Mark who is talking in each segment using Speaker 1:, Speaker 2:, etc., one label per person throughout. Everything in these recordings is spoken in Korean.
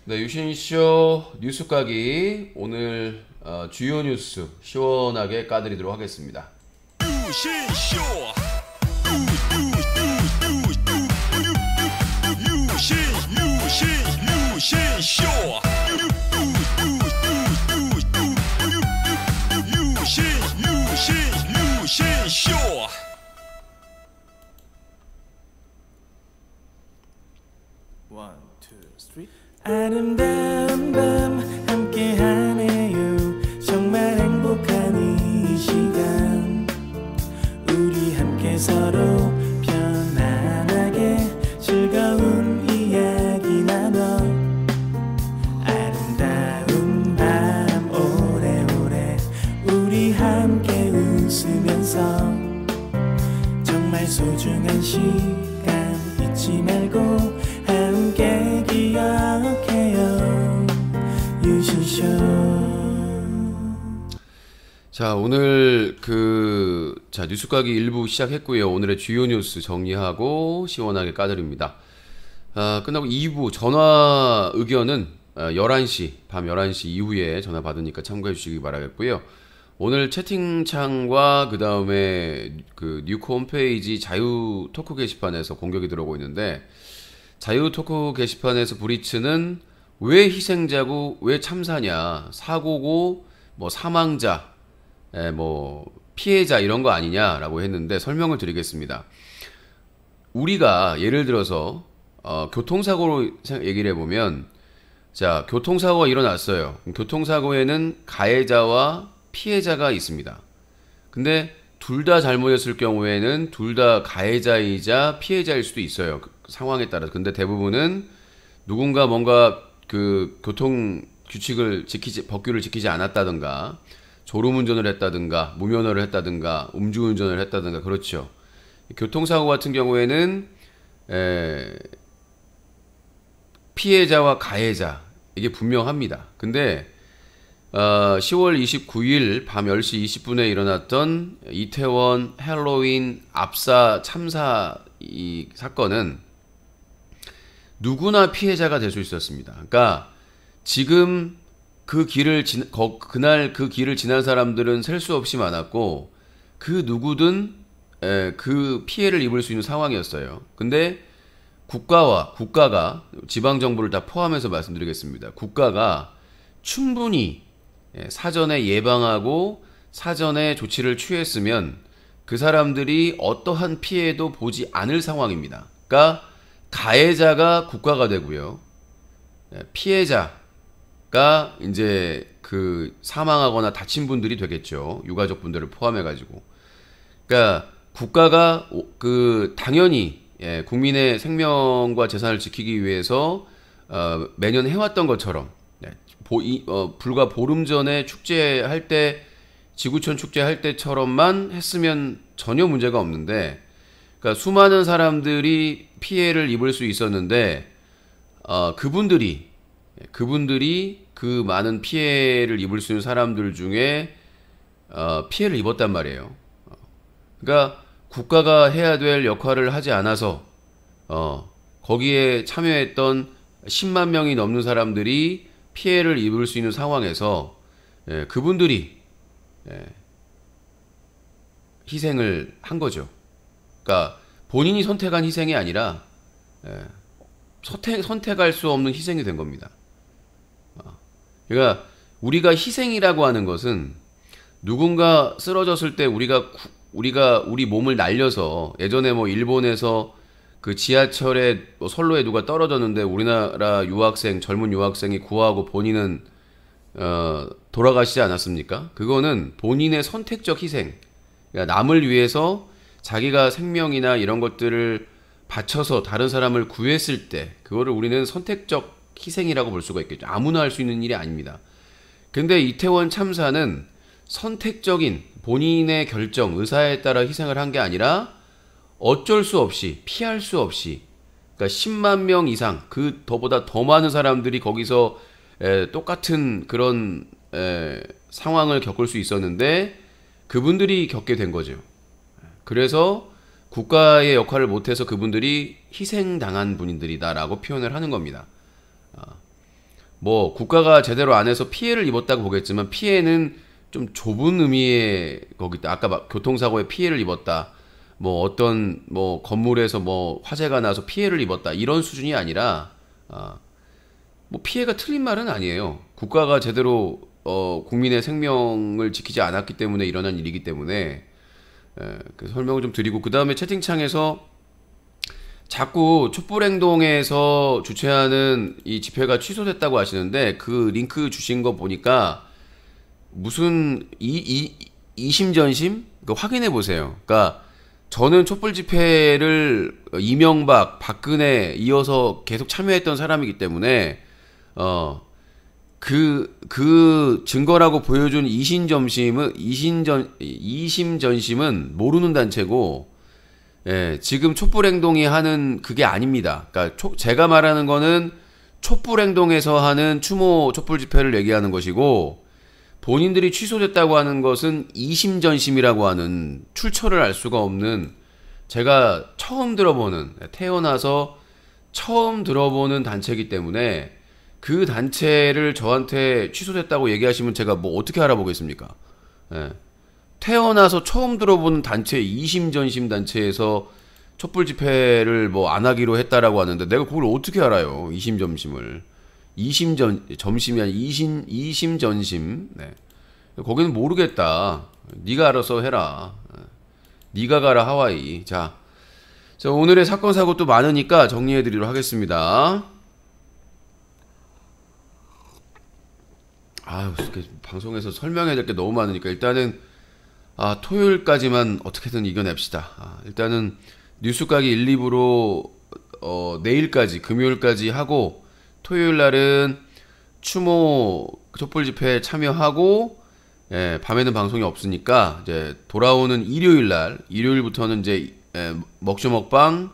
Speaker 1: 네, 유신쇼 뉴스 까기 오늘 주요 뉴스 시원하게 까드리도록 하겠습니다. 유신쇼 유신쇼
Speaker 2: One, two, three. 아름다운 밤 함께하네요. 정말 행복한 이 시간 우리 함께 서로 편안하게 즐거운 이야기 나눠 아름다운 밤 오래오래 우리 함께 웃으면서 정말 소중한 시간 잊지 말고 함께 기억해요. 유신쇼.
Speaker 1: 자, 오늘 뉴스 까기 1부 시작했고요. 오늘의 주요 뉴스 정리하고 시원하게 까드립니다. 끝나고 2부 전화 의견은 11시, 밤 11시 이후에 전화 받으니까 참고해 주시기 바라겠고요. 오늘 채팅창과 그 다음에 뉴코 홈페이지 자유 토크 게시판에서 공격이 들어오고 있는데, 자유 토크 게시판에서 브리츠는 왜 희생자고 왜 참사냐, 사고고 뭐 사망자, 뭐 피해자 이런 거 아니냐라고 했는데 설명을 드리겠습니다. 우리가 예를 들어서 교통사고로 얘기를 해보면, 자, 교통사고가 일어났어요. 교통사고에는 가해자와 피해자가 있습니다. 근데 둘 다 잘못했을 경우에는 둘 다 가해자이자 피해자일 수도 있어요. 그 상황에 따라서. 근데 대부분은 누군가 뭔가 교통 규칙을 법규를 지키지 않았다든가, 졸음운전을 했다든가, 무면허를 했다든가, 음주운전을 했다든가, 그렇죠. 교통사고 같은 경우에는 피해자와 가해자, 이게 분명합니다. 근데 10월 29일 밤 10시 20분에 일어났던 이태원 헬로윈 압사 참사 이 사건은 누구나 피해자가 될 수 있었습니다. 그러니까 지금 그날 그 길을 지난 사람들은 셀 수 없이 많았고, 그 누구든 그 피해를 입을 수 있는 상황이었어요. 근데 국가가 지방정부를 다 포함해서 말씀드리겠습니다. 국가가 충분히 사전에 예방하고 사전에 조치를 취했으면 그 사람들이 어떠한 피해도 보지 않을 상황입니다. 그러니까 가해자가 국가가 되고요, 피해자가 이제 사망하거나 다친 분들이 되겠죠. 유가족 분들을 포함해가지고. 그러니까 국가가 당연히 국민의 생명과 재산을 지키기 위해서 매년 해왔던 것처럼, 불과 보름 전에 축제할 때, 지구촌 축제할 때처럼만 했으면 전혀 문제가 없는데, 그러니까 수많은 사람들이 피해를 입을 수 있었는데, 그분들이 그 많은 피해를 입을 수 있는 사람들 중에 피해를 입었단 말이에요. 그러니까 국가가 해야 될 역할을 하지 않아서 거기에 참여했던 10만 명이 넘는 사람들이 피해를 입을 수 있는 상황에서 그분들이 희생을 한 거죠. 그러니까 본인이 선택한 희생이 아니라 선택할 수 없는 희생이 된 겁니다. 그러니까 우리가 희생이라고 하는 것은 누군가 쓰러졌을 때 우리 몸을 날려서, 예전에 뭐 일본에서 그 지하철에 선로에 누가 떨어졌는데 우리나라 젊은 유학생이 구하고 본인은 돌아가시지 않았습니까? 그거는 본인의 선택적 희생. 그러니까 남을 위해서 자기가 생명이나 이런 것들을 바쳐서 다른 사람을 구했을 때, 그거를 우리는 선택적 희생이라고 볼 수가 있겠죠. 아무나 할 수 있는 일이 아닙니다. 근데 이태원 참사는 선택적인 본인의 결정, 의사에 따라 희생을 한 게 아니라 어쩔 수 없이, 피할 수 없이, 그러니까 10만 명 이상, 더보다 더 많은 사람들이 거기서 똑같은 그런 상황을 겪을 수 있었는데 그분들이 겪게 된 거죠. 그래서 국가의 역할을 못해서 그분들이 희생당한 분들이다라고 표현을 하는 겁니다. 뭐 국가가 제대로 안 해서 피해를 입었다고 보겠지만 피해는 좀 좁은 의미의 거기 아까 막 교통사고에 피해를 입었다. 뭐 어떤 뭐 건물에서 뭐 화재가 나서 피해를 입었다. 이런 수준이 아니라 뭐 피해가 틀린 말은 아니에요. 국가가 제대로 국민의 생명을 지키지 않았기 때문에 일어난 일이기 때문에 그 설명을 좀 드리고 그 다음에 채팅창에서 자꾸 촛불행동에서 주최하는 이 집회가 취소됐다고 하시는데 그 링크 주신 거 보니까 무슨 이심전심? 확인해 보세요. 그러니까 저는 촛불 집회를 이명박, 박근혜 이어서 계속 참여했던 사람이기 때문에 그 증거라고 보여준 이심전심은 모르는 단체고 예, 지금 촛불행동이 하는 그게 아닙니다. 그러니까 제가 말하는 거는 촛불행동에서 하는 추모 촛불 집회를 얘기하는 것이고 본인들이 취소됐다고 하는 것은 이심전심이라고 하는 출처를 알 수가 없는 제가 처음 들어보는 태어나서 처음 들어보는 단체이기 때문에 그 단체를 저한테 취소됐다고 얘기하시면 제가 뭐 어떻게 알아보겠습니까? 예. 태어나서 처음 들어보는 단체 이심전심 단체에서 촛불 집회를 뭐 안 하기로 했다라고 하는데 내가 그걸 어떻게 알아요? 이심전심을 점심이 아니 이심전심. 네. 거기는 모르겠다. 네가 알아서 해라. 네가 가라 하와이. 자 오늘의 사건 사고 또 많으니까 정리해드리도록 하겠습니다. 아유 방송에서 설명해야 될 게 너무 많으니까 일단은 토요일까지만 어떻게든 이겨냅시다. 일단은 뉴스가기 1, 2부로 내일까지 금요일까지 하고 토요일 날은 추모 촛불 집회에 참여하고 밤에는 방송이 없으니까 이제 돌아오는 일요일부터는 이제 먹쇼 먹방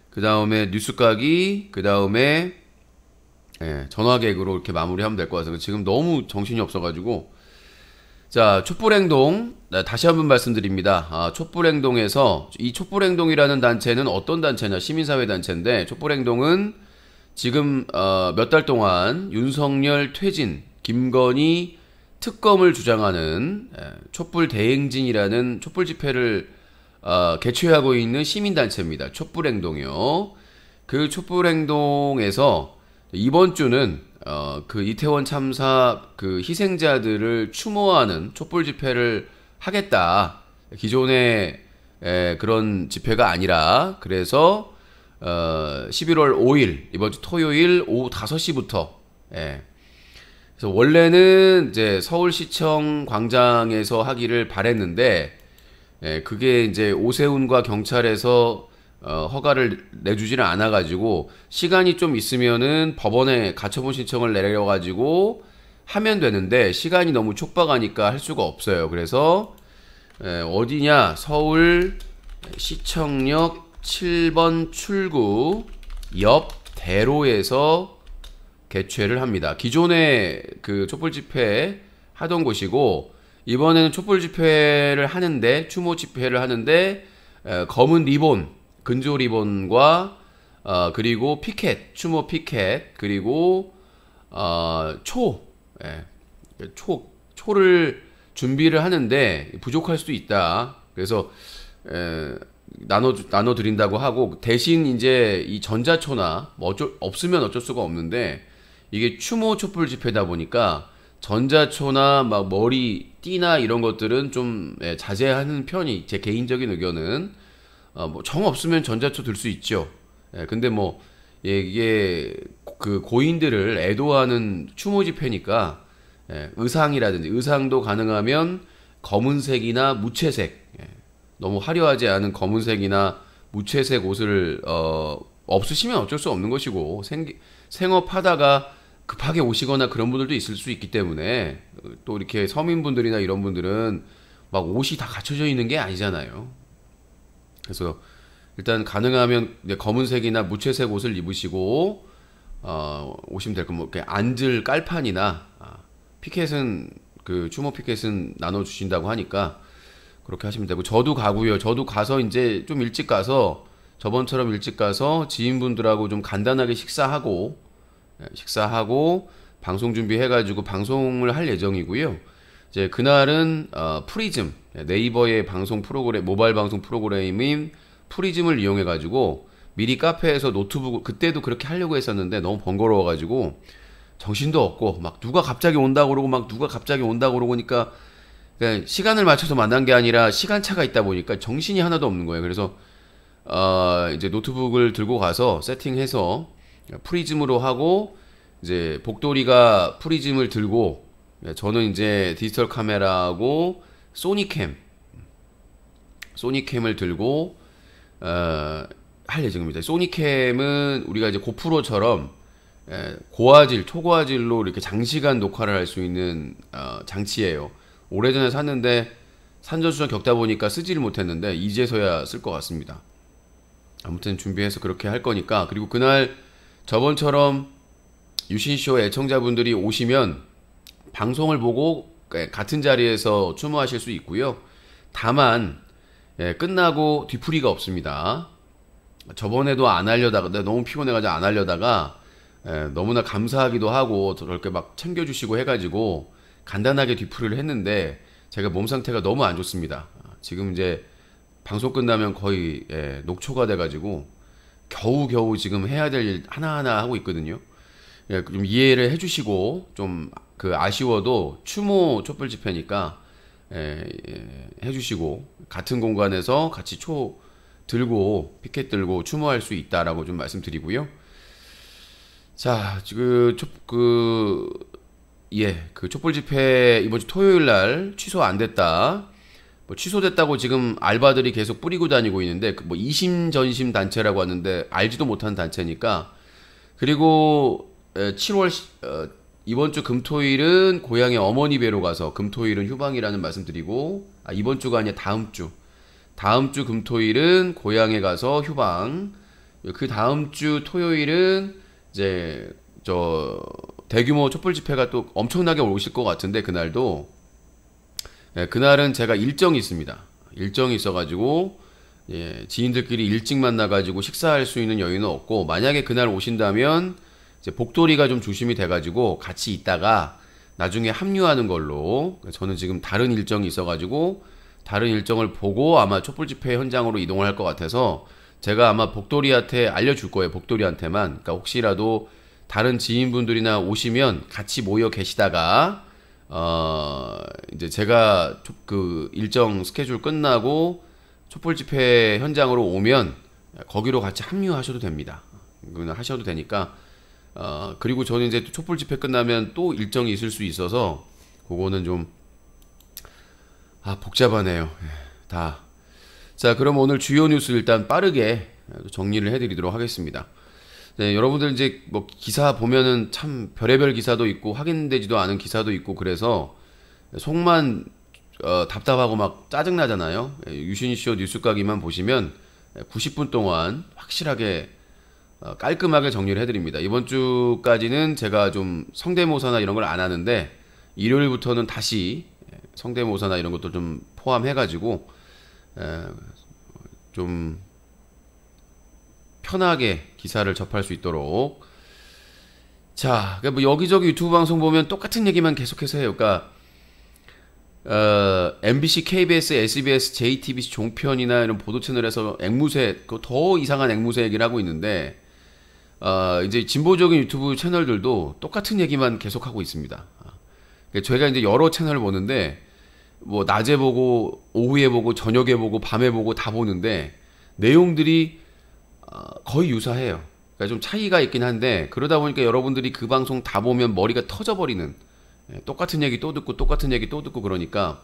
Speaker 1: 그 다음에 뉴스가기 그 다음에 전화객으로 이렇게 마무리하면 될 것 같아서 지금 너무 정신이 없어가지고 자 촛불행동 다시 한번 말씀드립니다. 촛불행동에서 이 촛불행동이라는 단체는 어떤 단체냐 시민사회 단체인데 촛불행동은 지금 몇 달 동안 윤석열 퇴진 김건희 특검을 주장하는 촛불 대행진이라는 촛불 집회를 개최하고 있는 시민단체입니다. 촛불행동이요. 그 촛불행동에서 이번 주는 그 이태원 참사 그 희생자들을 추모하는 촛불 집회를 하겠다. 기존의 그런 집회가 아니라 그래서 11월 5일 이번 주 토요일 오후 5시부터 그래서 원래는 이제 서울시청 광장에서 하기를 바랬는데 그게 이제 오세훈과 경찰에서 허가를 내주지는 않아가지고 시간이 좀 있으면은 법원에 가처분 신청을 내려가지고 하면 되는데 시간이 너무 촉박하니까 할 수가 없어요. 그래서 어디냐 서울 시청역 7번 출구 옆 대로에서 개최를 합니다. 기존에 그 촛불 집회 하던 곳이고 이번에는 촛불 집회를 하는데 추모 집회를 하는데 검은 리본 근조 리본과 그리고 피켓 추모 피켓 그리고 초를 준비를 하는데 부족할 수도 있다. 그래서 나눠 드린다고 하고 대신 이제 이 전자초나 뭐 없으면 어쩔 수가 없는데 이게 추모 촛불 집회다 보니까 전자초나 막 머리띠나 이런 것들은 좀 자제하는 편이 제 개인적인 의견은 뭐 정 없으면 전자초 들 수 있죠. 근데 뭐 이게 그 고인들을 애도하는 추모 집회니까 의상이라든지 의상도 가능하면 검은색이나 무채색 너무 화려하지 않은 검은색이나 무채색 옷을 없으시면 어쩔 수 없는 것이고 생업하다가 급하게 오시거나 그런 분들도 있을 수 있기 때문에 또 이렇게 서민분들이나 이런 분들은 막 옷이 다 갖춰져 있는 게 아니잖아요. 그래서 일단 가능하면 검은색이나 무채색 옷을 입으시고 오시면 될 거면 이렇게 앉을 깔판이나 피켓은 그 추모 피켓은 나눠 주신다고 하니까 그렇게 하시면 되고 저도 가고요. 저도 가서 이제 좀 일찍 가서 저번처럼 일찍 가서 지인분들하고 좀 간단하게 식사하고 방송 준비해가지고 방송을 할 예정이고요. 이제 그날은 프리즘, 네이버의 방송 프로그램, 모바일 방송 프로그램인 프리즘을 이용해가지고 미리 카페에서 노트북, 그때도 그렇게 하려고 했었는데 너무 번거로워가지고 정신도 없고 막 누가 갑자기 온다고 그러고 막 누가 갑자기 온다고 그러니까 그러니까 시간을 맞춰서 만난 게 아니라 시간차가 있다 보니까 정신이 하나도 없는 거예요. 그래서 이제 노트북을 들고 가서 세팅해서 프리즘으로 하고 이제 복돌이가 프리즘을 들고 저는 이제 디지털 카메라하고 소니캠을 들고 할 예정입니다. 소니캠은 우리가 이제 고프로처럼 고화질, 초고화질로 이렇게 장시간 녹화를 할 수 있는 장치예요. 오래전에 샀는데 산전수전 겪다 보니까 쓰지를 못했는데 이제서야 쓸 것 같습니다. 아무튼 준비해서 그렇게 할 거니까. 그리고 그날 저번처럼 유신쇼 애청자분들이 오시면 방송을 보고 같은 자리에서 추모하실 수 있고요. 다만 끝나고 뒤풀이가 없습니다. 저번에도 안 하려다가 내가 너무 피곤해가지고 안 하려다가 너무나 감사하기도 하고 그렇게 막 챙겨주시고 해가지고 간단하게 뒤풀이를 했는데 제가 몸 상태가 너무 안 좋습니다. 지금 이제 방송 끝나면 거의 녹초가 돼가지고 겨우겨우 지금 해야 될 일 하나하나 하고 있거든요. 좀 이해를 해주시고 좀 그 아쉬워도 추모 촛불 집회니까 해주시고 같은 공간에서 같이 초 들고 피켓 들고 추모할 수 있다라고 좀 말씀드리고요. 자, 그 촛불 집회 이번 주 토요일 날 취소 안 됐다. 뭐 취소됐다고 지금 알바들이 계속 뿌리고 다니고 있는데 뭐 이심전심 단체라고 하는데 알지도 못하는 단체니까. 그리고 7월 이번 주 금토일은 고향에 어머니 뵈러 가서 금토일은 휴방이라는 말씀드리고 이번 주가 아니라 다음 주 금토일은 고향에 가서 휴방. 그 다음 주 토요일은 이제 대규모 촛불 집회가 또 엄청나게 오실 것 같은데 그날도 그날은 제가 일정이 있습니다. 일정이 있어가지고 지인들끼리 일찍 만나가지고 식사할 수 있는 여유는 없고 만약에 그날 오신다면 이제 복돌이가 좀 조심이 돼가지고 같이 있다가 나중에 합류하는 걸로. 저는 지금 다른 일정이 있어가지고 다른 일정을 보고 아마 촛불 집회 현장으로 이동을 할 것 같아서 제가 아마 복돌이한테 알려줄 거예요. 복돌이한테만. 그러니까 혹시라도 다른 지인분들이나 오시면 같이 모여 계시다가 이제 제가 그 일정 스케줄 끝나고 촛불 집회 현장으로 오면 거기로 같이 합류하셔도 됩니다. 그냥 하셔도 되니까. 그리고 저는 이제 촛불 집회 끝나면 또 일정이 있을 수 있어서 그거는 좀 복잡하네요. 다. 자, 그럼 오늘 주요 뉴스 일단 빠르게 정리를 해드리도록 하겠습니다. 네, 여러분들 이제 뭐 기사 보면은 참 별의별 기사도 있고 확인되지도 않은 기사도 있고 그래서 속만 답답하고 막 짜증나잖아요. 유신쇼 뉴스가기만 보시면 90분 동안 확실하게 깔끔하게 정리를 해드립니다. 이번 주까지는 제가 좀 성대모사나 이런 걸 안 하는데 일요일부터는 다시 성대모사나 이런 것도 좀 포함해가지고 좀 편하게 기사를 접할 수 있도록. 자, 뭐 여기저기 유튜브 방송 보면 똑같은 얘기만 계속해서 해요. 그러니까 MBC, KBS, SBS, JTBC 종편이나 이런 보도 채널에서 앵무새, 더 이상한 앵무새 얘기를 하고 있는데 이제 진보적인 유튜브 채널들도 똑같은 얘기만 계속하고 있습니다. 제가 이제 여러 채널을 보는데 뭐 낮에 보고 오후에 보고 저녁에 보고 밤에 보고 다 보는데 내용들이 거의 유사해요. 그러니까 좀 차이가 있긴 한데 그러다 보니까 여러분들이 그 방송 다 보면 머리가 터져버리는, 똑같은 얘기 또 듣고 똑같은 얘기 또 듣고 그러니까.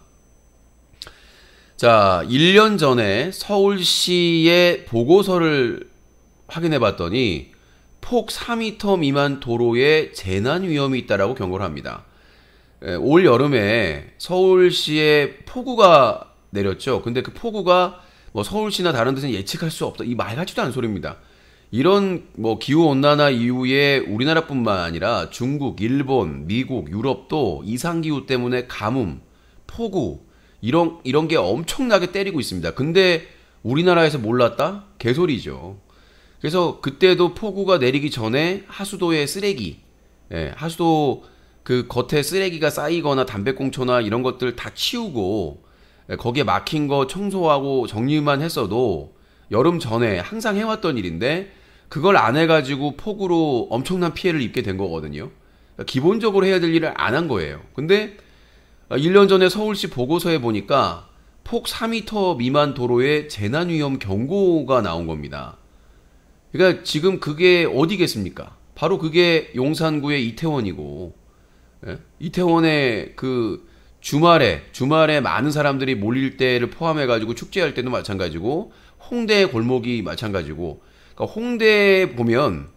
Speaker 1: 자, 1년 전에 서울시의 보고서를 확인해 봤더니 폭 4m 미만 도로에 재난 위험이 있다라고 경고를 합니다. 올 여름에 서울시에 폭우가 내렸죠. 근데 그 폭우가 뭐 서울시나 다른 데서는 예측할 수 없다, 이 말 같지도 않은 소리입니다. 이런 뭐 기후 온난화 이후에 우리나라뿐만 아니라 중국, 일본, 미국, 유럽도 이상 기후 때문에 가뭄, 폭우 이런 게 엄청나게 때리고 있습니다. 근데 우리나라에서 몰랐다? 개소리죠. 그래서 그때도 폭우가 내리기 전에 하수도에 쓰레기, 예, 하수도 그 겉에 쓰레기가 쌓이거나 담배꽁초나 이런 것들 다 치우고 예, 거기에 막힌 거 청소하고 정리만 했어도 여름 전에 항상 해왔던 일인데 그걸 안 해가지고 폭우로 엄청난 피해를 입게 된 거거든요. 그러니까 기본적으로 해야 될 일을 안 한 거예요. 근데 1년 전에 서울시 보고서에 보니까 폭 4m 미만 도로에 재난위험 경고가 나온 겁니다. 그러니까 지금 그게 어디겠습니까? 바로 그게 용산구의 이태원이고, 예? 이태원의 그 주말에 많은 사람들이 몰릴 때를 포함해가지고 축제할 때도 마찬가지고, 홍대 골목이 마찬가지고, 그러니까 홍대에 보면은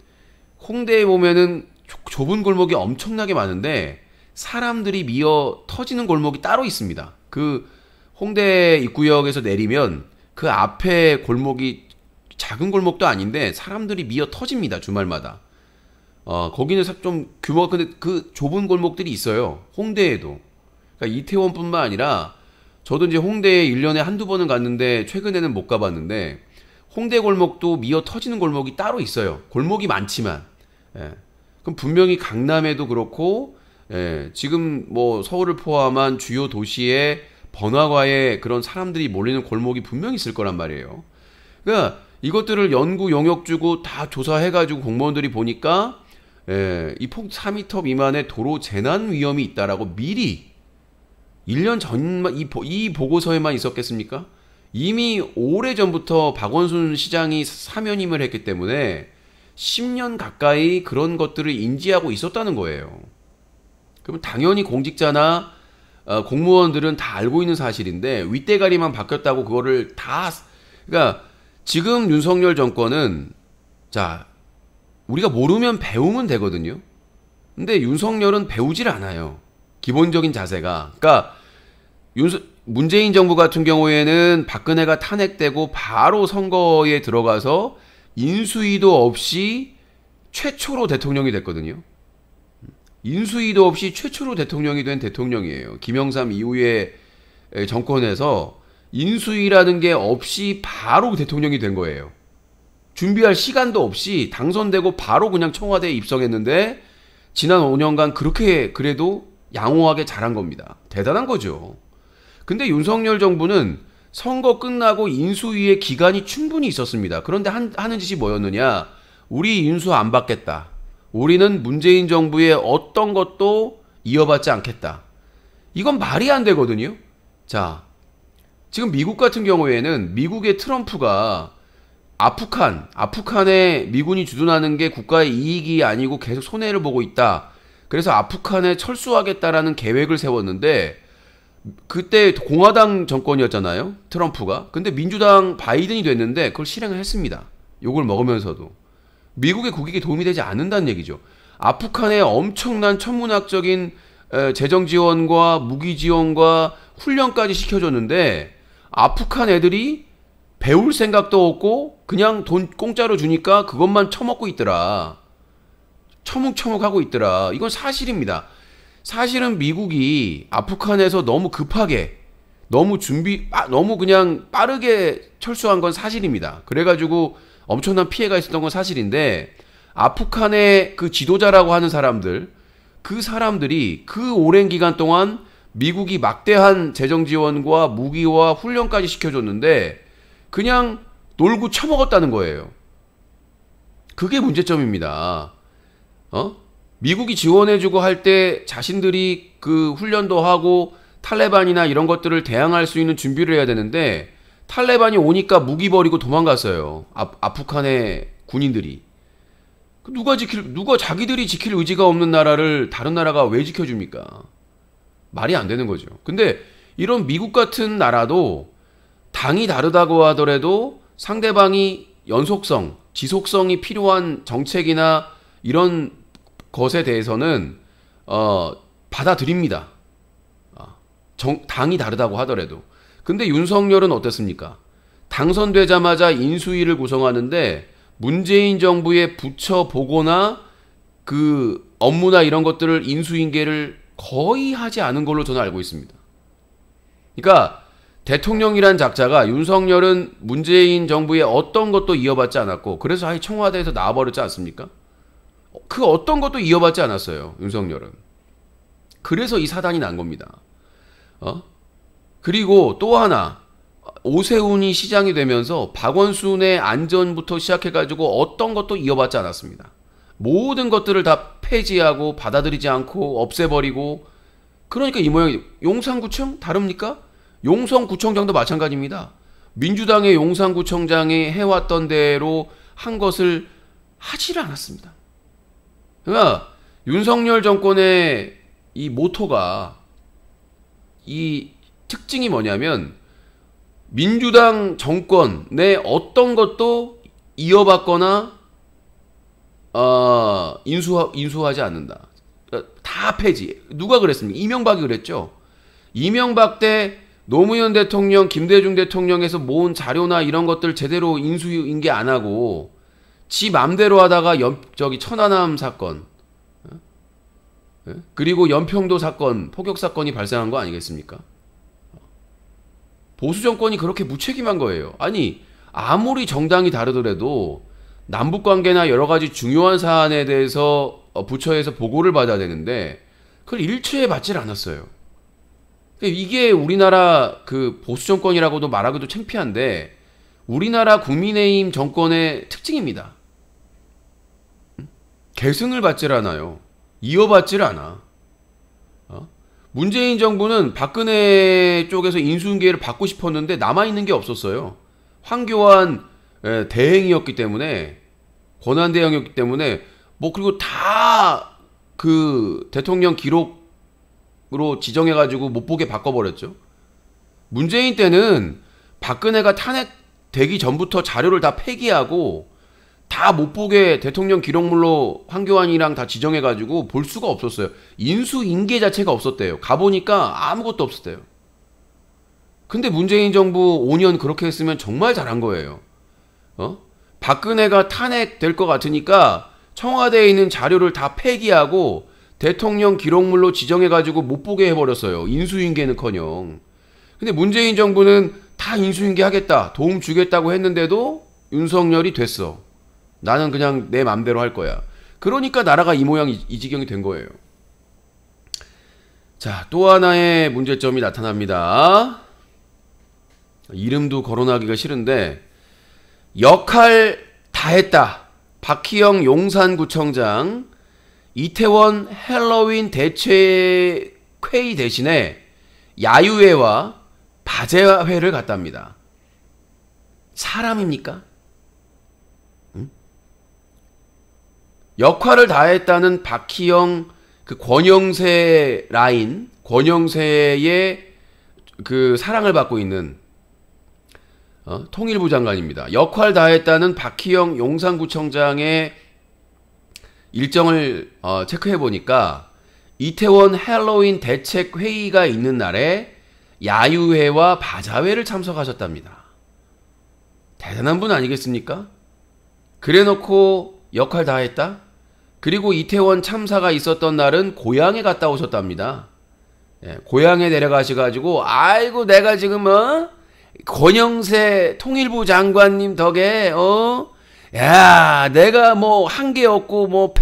Speaker 1: 좁은 골목이 엄청나게 많은데, 사람들이 미어 터지는 골목이 따로 있습니다. 그 홍대 입구역에서 내리면 그 앞에 골목이 작은 골목도 아닌데 사람들이 미어 터집니다. 주말마다. 거기는 좀 규모가 근데 그 좁은 골목들이 있어요. 홍대에도. 그러니까 이태원뿐만 아니라 저도 이제 홍대에 1년에 한두 번은 갔는데 최근에는 못 가봤는데 홍대 골목도 미어 터지는 골목이 따로 있어요. 골목이 많지만. 예. 그럼 분명히 강남에도 그렇고 예, 지금 뭐 서울을 포함한 주요 도시의 번화가에 그런 사람들이 몰리는 골목이 분명히 있을 거란 말이에요. 그러니까 이것들을 연구 용역 주고 다 조사해가지고 공무원들이 보니까 예, 이 폭 4m 미만의 도로 재난 위험이 있다라고 미리 1년 전만 이 보고서에만 있었겠습니까? 이미 오래전부터 박원순 시장이 사면임을 했기 때문에 10년 가까이 그런 것들을 인지하고 있었다는 거예요. 그러면 당연히 공직자나 공무원들은 다 알고 있는 사실인데 윗대가리만 바뀌었다고 그거를 다 그러니까 지금 윤석열 정권은 자 우리가 모르면 배우면 되거든요. 근데 윤석열은 배우질 않아요. 기본적인 자세가. 그러니까 문재인 정부 같은 경우에는 박근혜가 탄핵되고 바로 선거에 들어가서 인수위도 없이 최초로 대통령이 됐거든요. 인수위도 없이 최초로 대통령이 된 대통령이에요. 김영삼 이후에 정권에서 인수위라는 게 없이 바로 대통령이 된 거예요. 준비할 시간도 없이 당선되고 바로 그냥 청와대에 입성했는데 지난 5년간 그렇게 그래도 양호하게 잘한 겁니다. 대단한 거죠. 근데 윤석열 정부는 선거 끝나고 인수위의 기간이 충분히 있었습니다. 그런데 하는 짓이 뭐였느냐? 우리 인수 안 받겠다. 우리는 문재인 정부의 어떤 것도 이어받지 않겠다. 이건 말이 안 되거든요. 자, 지금 미국 같은 경우에는 미국의 트럼프가 아프간에 미군이 주둔하는 게 국가의 이익이 아니고 계속 손해를 보고 있다. 그래서 아프간에 철수하겠다라는 계획을 세웠는데 그때 공화당 정권이었잖아요. 트럼프가. 근데 민주당 바이든이 됐는데 그걸 실행을 했습니다. 욕을 먹으면서도. 미국의 국익에 도움이 되지 않는다는 얘기죠. 아프간에 엄청난 천문학적인 재정 지원과 무기 지원과 훈련까지 시켜줬는데 아프간 애들이 배울 생각도 없고 그냥 돈 공짜로 주니까 그것만 처먹고 있더라. 처묵처묵하고 있더라. 이건 사실입니다. 사실은 미국이 아프간에서 너무 급하게 너무 그냥 빠르게 철수한 건 사실입니다. 그래가지고 엄청난 피해가 있었던 건 사실인데 아프간의 그 지도자라고 하는 그 사람들이 그 오랜 기간 동안 미국이 막대한 재정 지원과 무기와 훈련까지 시켜줬는데 그냥 놀고 처먹었다는 거예요. 그게 문제점입니다. 미국이 지원해주고 할 때 자신들이 그 훈련도 하고 탈레반이나 이런 것들을 대항할 수 있는 준비를 해야 되는데 탈레반이 오니까 무기 버리고 도망갔어요. 아프간의 군인들이. 누가 자기들이 지킬 의지가 없는 나라를 다른 나라가 왜 지켜줍니까? 말이 안 되는 거죠. 근데 이런 미국 같은 나라도 당이 다르다고 하더라도 상대방이 연속성, 지속성이 필요한 정책이나 이런 것에 대해서는 받아들입니다. 당이 다르다고 하더라도. 근데 윤석열은 어땠습니까? 당선되자마자 인수위를 구성하는데 문재인 정부의 부처 보고나 그 업무나 이런 것들을 인수인계를 거의 하지 않은 걸로 저는 알고 있습니다. 그러니까 대통령이란 작자가 윤석열은 문재인 정부의 어떤 것도 이어받지 않았고 그래서 아예 청와대에서 나와버렸지 않습니까? 그 어떤 것도 이어받지 않았어요. 윤석열은. 그래서 이 사단이 난 겁니다. 그리고 또 하나, 오세훈이 시장이 되면서 박원순의 안전부터 시작해가지고 어떤 것도 이어받지 않았습니다. 모든 것들을 다 폐지하고 받아들이지 않고 없애버리고, 그러니까 이 모양이. 용산구청 다릅니까? 용성구청장도 마찬가지입니다. 민주당의 용산구청장이 해왔던 대로 한 것을 하지를 않았습니다. 그러니까 윤석열 정권의 이 모토가, 이 특징이 뭐냐면 민주당 정권의 어떤 것도 이어받거나 인수하지 않는다. 다 폐지. 누가 그랬습니까? 이명박이 그랬죠. 이명박 때 노무현 대통령, 김대중 대통령에서 모은 자료나 이런 것들 제대로 인수인계 안 하고 지 맘대로 하다가 천안함 사건, 그리고 연평도 사건, 포격 사건이 발생한 거 아니겠습니까? 보수 정권이 그렇게 무책임한 거예요. 아니, 아무리 정당이 다르더라도 남북 관계나 여러 가지 중요한 사안에 대해서 부처에서 보고를 받아야 되는데 그걸 일체에 받질 않았어요. 이게 우리나라 그 보수 정권이라고도 말하기도 창피한데 우리나라 국민의힘 정권의 특징입니다. 계승을 받질 않아요. 이어받질 않아. 문재인 정부는 박근혜 쪽에서 인수인계를 받고 싶었는데 남아있는 게 없었어요. 황교안 대행이었기 때문에, 권한 대행이었기 때문에, 그리고 다 그 대통령 기록으로 지정해가지고 못 보게 바꿔버렸죠. 문재인 때는 박근혜가 탄핵되기 전부터 자료를 다 폐기하고 다 못 보게 대통령 기록물로 황교안이랑 다 지정해가지고 볼 수가 없었어요. 인수인계 자체가 없었대요. 가보니까 아무것도 없었대요. 근데 문재인 정부 5년 그렇게 했으면 정말 잘한 거예요. 박근혜가 탄핵될 것 같으니까 청와대에 있는 자료를 다 폐기하고 대통령 기록물로 지정해가지고 못 보게 해버렸어요. 인수인계는커녕. 근데 문재인 정부는 다 인수인계 하겠다, 도움 주겠다고 했는데도 윤석열이 됐어. 나는 그냥 내 맘대로 할 거야. 그러니까 나라가 이 모양 이 지경이 된 거예요. 자, 또 하나의 문제점이 나타납니다. 이름도 거론하기가 싫은데 역할 다 했다. 박희영 용산구청장 이태원 헬로윈 대책회의 대신에 야유회와 바제회를 갔답니다. 사람입니까? 역할을 다했다는 박희영 그 권영세 라인, 권영세의 그 사랑을 받고 있는 통일부 장관입니다. 역할 다했다는 박희영 용산구청장의 일정을 체크해 보니까 이태원 헬로윈 대책 회의가 있는 날에 야유회와 바자회를 참석하셨답니다. 대단한 분 아니겠습니까? 그래놓고 역할 다 했다? 그리고 이태원 참사가 있었던 날은 고향에 갔다 오셨답니다. 고향에 내려가셔가지고 아이고 내가 지금 권영세 통일부 장관님 덕에 야 내가 뭐 한 게 없고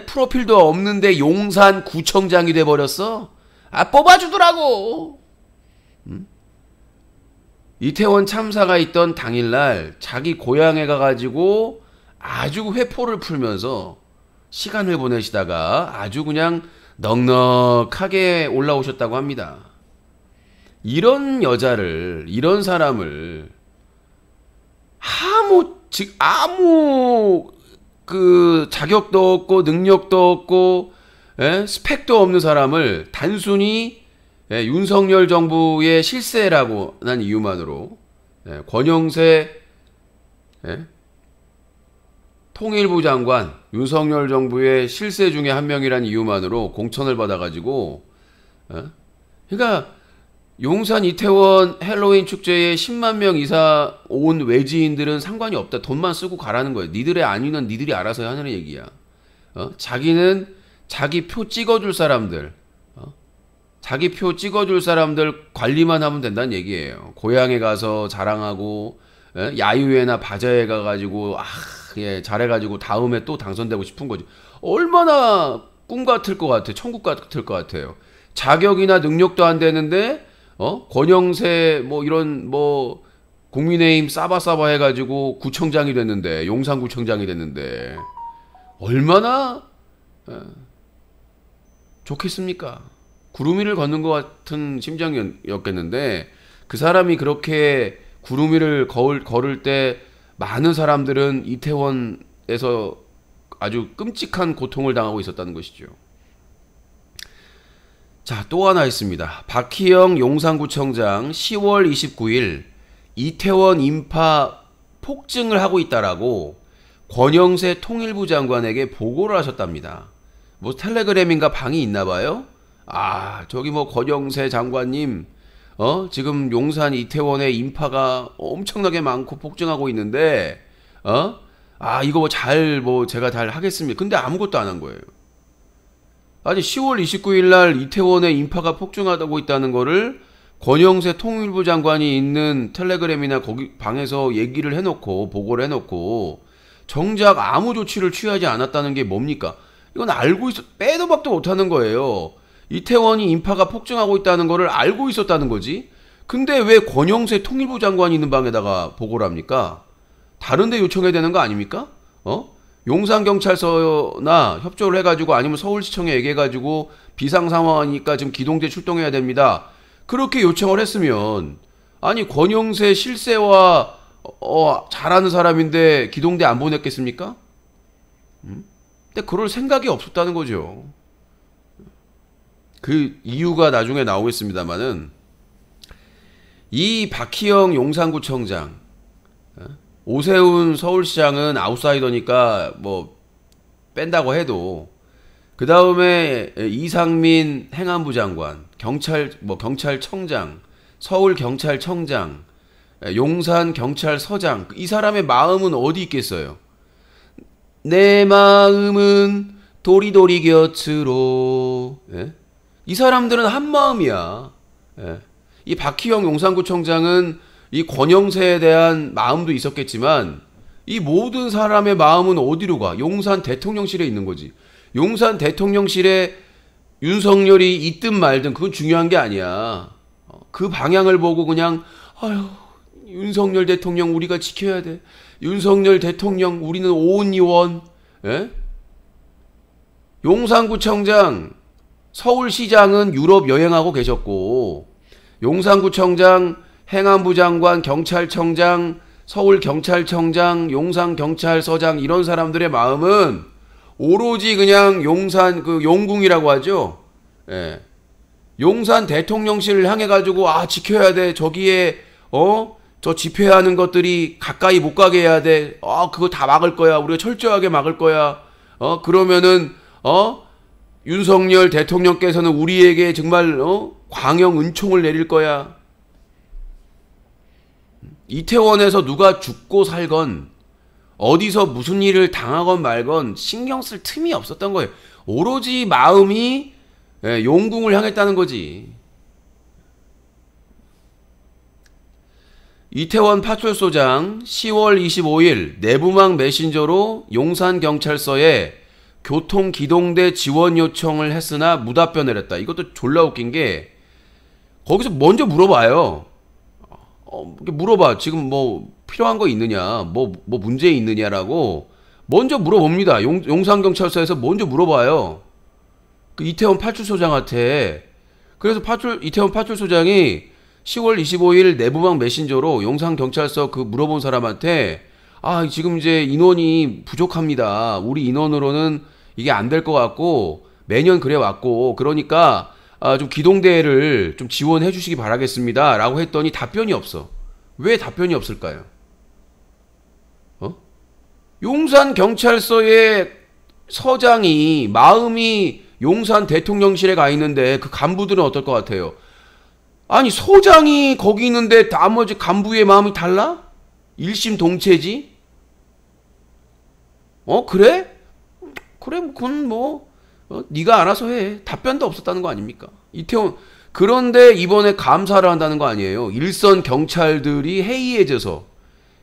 Speaker 1: 프로필도 없는데 용산 구청장이 돼버렸어. 뽑아주더라고. 이태원 참사가 있던 당일날 자기 고향에 가가지고 아주 회포를 풀면서 시간을 보내시다가 아주 그냥 넉넉하게 올라오셨다고 합니다. 이런 여자를, 이런 사람을 아무 그 자격도 없고 능력도 없고 스펙도 없는 사람을 단순히 윤석열 정부의 실세라고 난 이유만으로 권영세 통일부 장관, 윤석열 정부의 실세 중에 한 명이라는 이유만으로 공천을 받아가지고 그러니까 용산 이태원 헬로윈 축제에 10만 명 이상 온 외지인들은 상관이 없다. 돈만 쓰고 가라는 거예요. 니들의 안위는 니들이 알아서 하는 얘기야. 자기는 자기 표 찍어줄 사람들, 자기 표 찍어줄 사람들 관리만 하면 된다는 얘기예요. 고향에 가서 자랑하고 야유회나 바자회 가가지고 예, 잘해가지고 다음에 또 당선되고 싶은 거지. 얼마나 꿈 같을 것 같아. 천국 같을 것 같아요. 자격이나 능력도 안 되는데 권영세 뭐 이런 뭐 국민의힘 싸바싸바 해가지고 구청장이 됐는데, 용산구청장이 됐는데 얼마나 좋겠습니까? 구름 위를 걷는 것 같은 심정이었겠는데, 그 사람이 그렇게 구름 위를 걸을 때 많은 사람들은 이태원에서 아주 끔찍한 고통을 당하고 있었다는 것이죠. 자, 또 하나 있습니다. 박희영 용산구청장 10월 29일 이태원 인파 폭증을 하고 있다라고 권영세 통일부 장관에게 보고를 하셨답니다. 뭐 텔레그램인가 방이 있나 봐요? 아, 저기 뭐 권영세 장관님, 지금 용산 이태원에 인파가 엄청나게 많고 폭증하고 있는데, 이거 제가 잘 하겠습니다. 근데 아무것도 안 한 거예요. 아니, 10월 29일 날 이태원에 인파가 폭증하고 있다는 거를 권영세 통일부 장관이 있는 텔레그램이나 거기 방에서 얘기를 해놓고, 보고를 해놓고, 정작 아무 조치를 취하지 않았다는 게 뭡니까? 이건 알고 빼도 박도 못하는 거예요. 이태원이 인파가 폭증하고 있다는 거를 알고 있었다는 거지. 근데 왜 권영세 통일부 장관이 있는 방에다가 보고를 합니까? 다른 데 요청해야 되는 거 아닙니까? 용산경찰서나 협조를 해가지고, 아니면 서울시청에 얘기해가지고 비상 상황이니까 지금 기동대 출동해야 됩니다. 그렇게 요청을 했으면, 아니 권영세 실세와 잘하는 사람인데 기동대 안 보냈겠습니까? 근데 그럴 생각이 없었다는 거죠. 그 이유가 나중에 나오겠습니다만은, 이 박희영 용산구청장, 오세훈 서울시장은 아웃사이더니까 뭐 뺀다고 해도, 그 다음에 이상민 행안부 장관, 경찰청장, 서울경찰청장, 용산경찰서장, 이 사람의 마음은 어디 있겠어요? 내 마음은 도리도리 곁으로. 예? 이 사람들은 한 마음이야. 예. 이 박희영 용산구청장은 이 권영세에 대한 마음도 있었겠지만, 이 모든 사람의 마음은 어디로 가? 용산 대통령실에 있는 거지. 용산 대통령실에 윤석열이 있든 말든 그건 중요한 게 아니야. 그 방향을 보고 그냥 윤석열 대통령 우리가 지켜야 돼. 윤석열 대통령 우리는 오은의원. 예? 용산구청장, 서울시장은 유럽 여행하고 계셨고, 용산구청장, 행안부 장관, 경찰청장, 서울경찰청장, 용산경찰서장, 이런 사람들의 마음은 오로지 그냥 용산 용궁이라고 하죠. 예. 용산 대통령실을 향해 가지고 지켜야 돼. 저기에 저 집회하는 것들이 가까이 못 가게 해야 돼. 그거 다 막을 거야. 우리가 철저하게 막을 거야. 그러면은 윤석열 대통령께서는 우리에게 정말 광영 은총을 내릴 거야. 이태원에서 누가 죽고 살건, 어디서 무슨 일을 당하건 말건 신경 쓸 틈이 없었던 거예요. 오로지 마음이 용궁을 향했다는 거지. 이태원 파출소장 10월 25일 내부망 메신저로 용산경찰서에 교통기동대 지원 요청을 했으나 무답변을 했다. 이것도 졸라 웃긴 게, 거기서 먼저 물어봐요. 물어봐. 지금 뭐 필요한 거 있느냐, 뭐 문제 있느냐라고 먼저 물어봅니다. 용산경찰서에서 먼저 물어봐요. 그 이태원 파출소장한테. 그래서 이태원 파출소장이 10월 25일 내부망 메신저로 용산경찰서 그 물어본 사람한테, 지금 이제 인원이 부족합니다. 우리 인원으로는 이게 안 될 것 같고, 매년 그래 왔고, 그러니까 좀 기동대를 좀 지원해 주시기 바라겠습니다. 라고 했더니 답변이 없어. 왜 답변이 없을까요? 용산경찰서의 서장이 마음이 용산 대통령실에 가 있는데 그 간부들은 어떨 것 같아요? 아니, 서장이 거기 있는데 나머지 간부의 마음이 달라? 일심동체지? 그래? 그래, 그건 네가 알아서 해. 답변도 없었다는 거 아닙니까? 이태원. 그런데 이번에 감사를 한다는 거 아니에요. 일선 경찰들이 해이해져서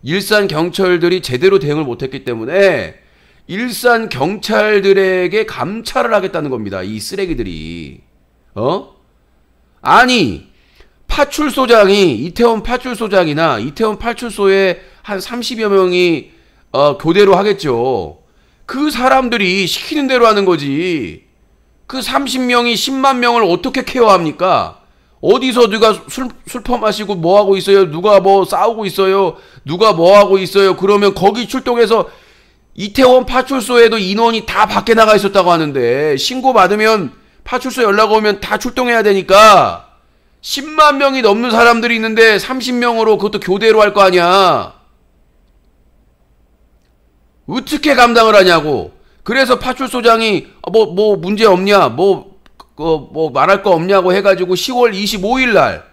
Speaker 1: 일산 경찰들이 제대로 대응을 못했기 때문에 일산 경찰들에게 감찰을 하겠다는 겁니다. 이 쓰레기들이. 아니, 파출소장이, 이태원 파출소장이나 이태원 파출소에 한 30여 명이 교대로 하겠죠. 그 사람들이 시키는 대로 하는 거지. 그 30명이 10만 명을 어떻게 케어합니까? 어디서 누가 술 퍼마시고 뭐 하고 있어요? 누가 뭐 싸우고 있어요? 누가 뭐 하고 있어요? 그러면 거기 출동해서 이태원 파출소에도 인원이 다 밖에 나가 있었다고 하는데 신고 받으면 파출소 연락 오면 다 출동해야 되니까 10만 명이 넘는 사람들이 있는데 30명으로 그것도 교대로 할 거 아니야. 어떻게 감당을 하냐고. 그래서 파출소장이 뭐 문제 없냐, 뭐 말할 거 없냐고 해가지고 10월 25일 날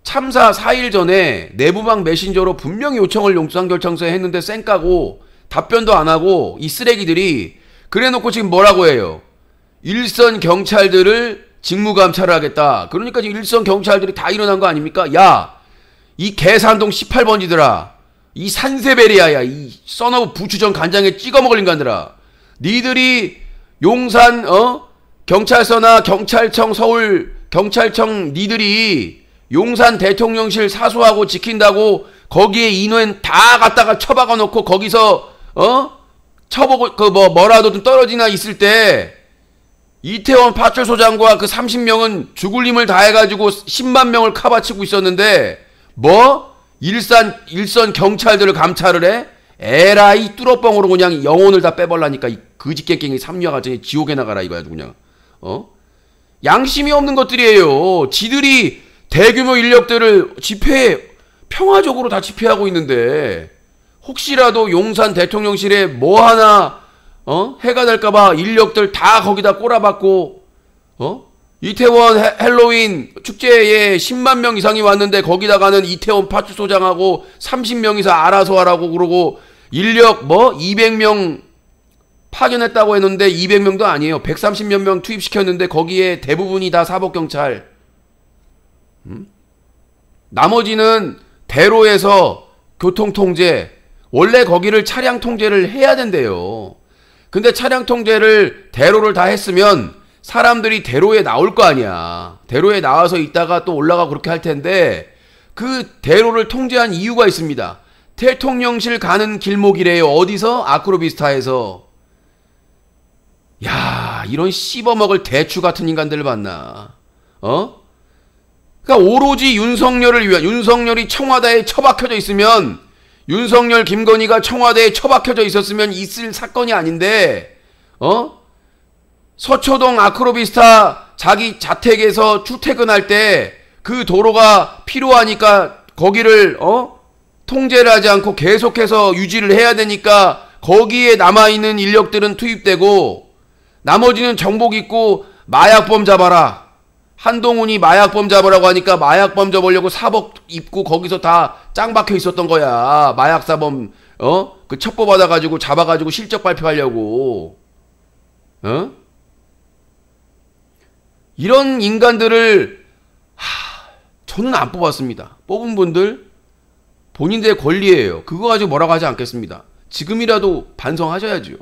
Speaker 1: 참사 4일 전에 내부방 메신저로 분명히 요청을 용산경찰서에 했는데 쌩까고 답변도 안 하고 이 쓰레기들이 그래놓고 지금 뭐라고 해요? 일선 경찰들을 직무감찰을 하겠다. 그러니까 지금 일선 경찰들이 다 일어난 거 아닙니까? 야, 이 계산동 18번지들아, 이 산세베리아야, 이 써너브 부추전 간장에 찍어 먹을 인간들아, 니들이 용산 경찰서나 경찰청, 서울 경찰청 니들이 용산 대통령실 사수하고 지킨다고 거기에 인원 다 갖다가 처박아 놓고 거기서 쳐보고 뭐라도 좀 떨어지나 있을 때 이태원 파출소장과 그 30명은 죽을 힘을 다해가지고 10만 명을 카바치고 있었는데 일선 경찰들을 감찰을 해? 에라이 뚫어뻥으로 그냥 영혼을 다 빼버라니까 이 거지깨깽이 삼녀같이 지옥에 나가라 이거야 그냥. 양심이 없는 것들이에요. 지들이 대규모 인력들을 평화적으로 다 집회하고 있는데 혹시라도 용산 대통령실에 뭐 하나 해가 될까봐 인력들 다 거기다 꼬라박고 이태원 헬로윈 축제에 10만 명 이상이 왔는데 거기다가는 이태원 파출소장하고 30명이서 알아서 하라고 그러고 인력 200명 파견했다고 했는데 200명도 아니에요. 130몇 명 투입시켰는데 거기에 대부분이 다 사법경찰. 나머지는 대로에서 교통통제. 원래 거기를 차량 통제를 해야 된대요. 근데 차량 통제를 대로를 다 했으면 사람들이 대로에 나올 거 아니야. 대로에 나와서 있다가 또 올라가고 그렇게 할 텐데 그 대로를 통제한 이유가 있습니다. 대통령실 가는 길목이래요. 어디서? 아크로비스타에서. 야, 이런 씹어먹을 대추 같은 인간들을 봤나? 그러니까 오로지 윤석열을 위한, 윤석열이 청와대에 처박혀져 있으면, 윤석열 김건희가 청와대에 처박혀져 있었으면 있을 사건이 아닌데, 서초동 아크로비스타 자기 자택에서 출퇴근할 때 그 도로가 필요하니까 거기를 통제를 하지 않고 계속해서 유지를 해야 되니까 거기에 남아있는 인력들은 투입되고 나머지는 정복 입고 마약범 잡아라. 한동훈이 마약범 잡으라고 하니까 마약범 잡으려고 사복 입고 거기서 다 짱 박혀 있었던 거야. 마약사범 그 첩보 받아가지고 잡아가지고 실적 발표하려고. 이런 인간들을 저는 안 뽑았습니다. 뽑은 분들 본인들의 권리예요. 그거 가지고 뭐라고 하지 않겠습니다. 지금이라도 반성하셔야죠.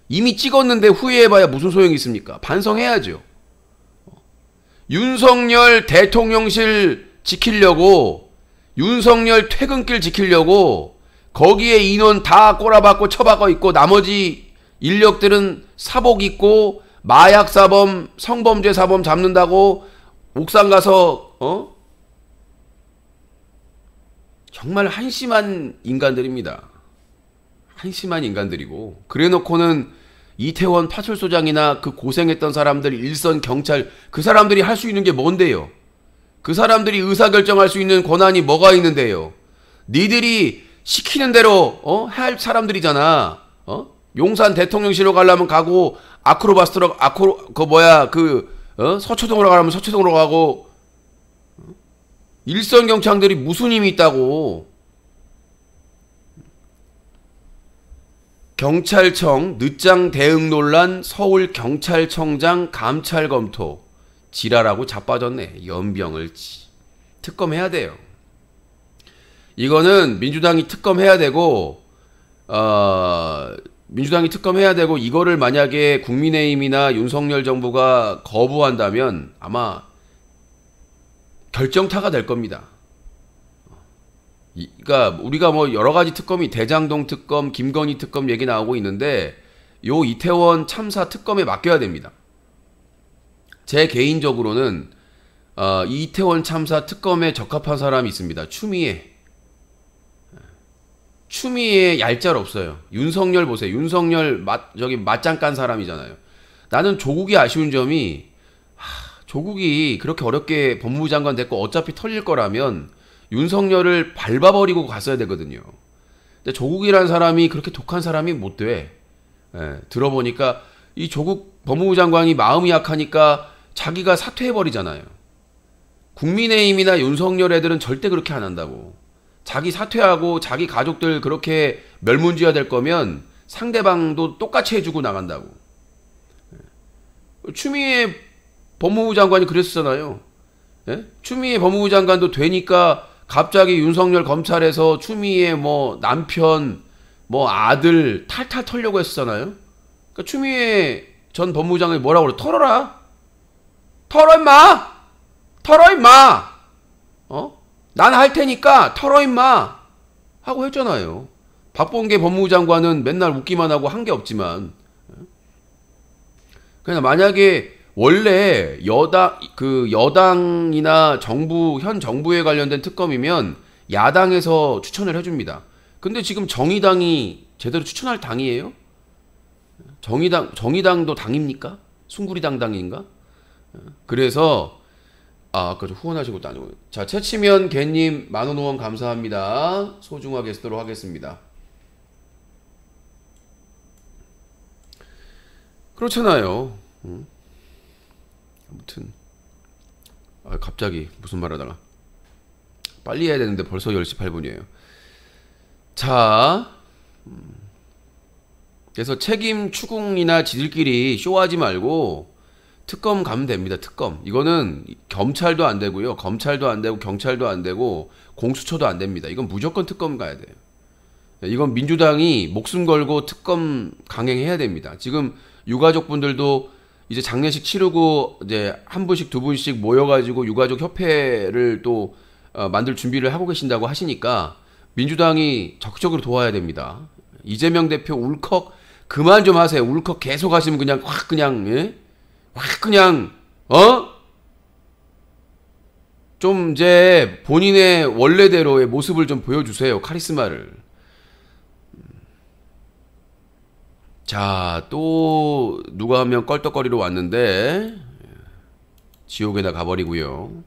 Speaker 1: 이미 찍었는데 후회해봐야 무슨 소용이 있습니까? 반성해야죠. 윤석열 대통령실 지키려고, 윤석열 퇴근길 지키려고 거기에 인원 다 꼬라박고 처박아 있고 나머지 인력들은 사복 입고 마약사범, 성범죄 사범 잡는다고 옥상 가서 정말 한심한 인간들입니다. 한심한 인간들이고, 그래놓고는 이태원 파출소장이나 그 고생했던 사람들, 일선 경찰, 그 사람들이 할 수 있는 게 뭔데요? 그 사람들이 의사결정할 수 있는 권한이 뭐가 있는데요? 니들이 시키는 대로 할 사람들이잖아. 용산 대통령실로 가려면 가고, 서초동으로 가려면 서초동으로 가고, 일선 경찰들이 무슨 힘이 있다고. 경찰청 늦장 대응 논란, 서울경찰청장 감찰 검토. 지랄하고 자빠졌네. 연병을 특검해야 돼요. 이거는 민주당이 특검해야 되고, 민주당이 특검해야 되고, 이거를 만약에 국민의힘이나 윤석열 정부가 거부한다면 아마 결정타가 될 겁니다. 그러니까 우리가 뭐 여러 가지 특검이 대장동 특검, 김건희 특검 얘기 나오고 있는데 요 이태원 참사 특검에 맡겨야 됩니다. 제 개인적으로는 이 이태원 참사 특검에 적합한 사람이 있습니다. 추미애 얄짤 없어요. 윤석열 보세요. 윤석열 맞짱 깐 사람이잖아요. 나는 조국이 아쉬운 점이 조국이 그렇게 어렵게 법무부 장관 됐고 어차피 털릴 거라면 윤석열을 밟아버리고 갔어야 되거든요. 근데 조국이라는 사람이 그렇게 독한 사람이 못 돼. 들어보니까 이 조국 법무부 장관이 마음이 약하니까 자기가 사퇴해버리잖아요. 국민의힘이나 윤석열 애들은 절대 그렇게 안 한다고. 자기 사퇴하고 자기 가족들 그렇게 멸문지어야 될 거면 상대방도 똑같이 해주고 나간다고. 추미애 법무부 장관이 그랬었잖아요. 추미애 법무부 장관도 되니까 갑자기 윤석열 검찰에서 추미애 뭐 남편 뭐 아들 탈탈 털려고 했었잖아요. 그러니까 추미애 전 법무부 장관이 뭐라고 그래? 털어라. 털어 임마. 털어 임마. 난 할 테니까 털어 임마 하고 했잖아요. 박범계 법무부 장관은 맨날 웃기만 하고 한 게 없지만, 그냥 만약에 원래 여당이나 정부, 현 정부에 관련된 특검이면 야당에서 추천을 해줍니다. 근데 지금 정의당이 제대로 추천할 당이에요? 정의당도 당입니까? 숭구리당당인가? 그래서 아까 좀 후원하신 것도 아니고. 자, 채치면 개님 10,000원 후원 감사합니다. 소중하게 쓰도록 하겠습니다. 그렇잖아요. 아무튼 갑자기 무슨 말 하다가 빨리 해야 되는데 벌써 10시 8분이에요. 자, 그래서 책임 추궁이나 지들끼리 쇼하지 말고 특검 가면 됩니다. 특검. 이거는 검찰도 안 되고요. 검찰도 안 되고 경찰도 안 되고 공수처도 안 됩니다. 이건 무조건 특검 가야 돼요. 이건 민주당이 목숨 걸고 특검 강행해야 됩니다. 지금 유가족분들도 이제 장례식 치르고 이제 한 분씩 두 분씩 모여가지고 유가족 협회를 또 만들 준비를 하고 계신다고 하시니까 민주당이 적극적으로 도와야 됩니다. 이재명 대표 울컥 그만 좀 하세요. 울컥 계속 하시면 그냥 확 그냥 좀 이제 본인의 원래대로의 모습을 좀 보여주세요. 카리스마를. 자, 또 누가 한 명 껄떡거리러 왔는데 지옥에나 가버리고요.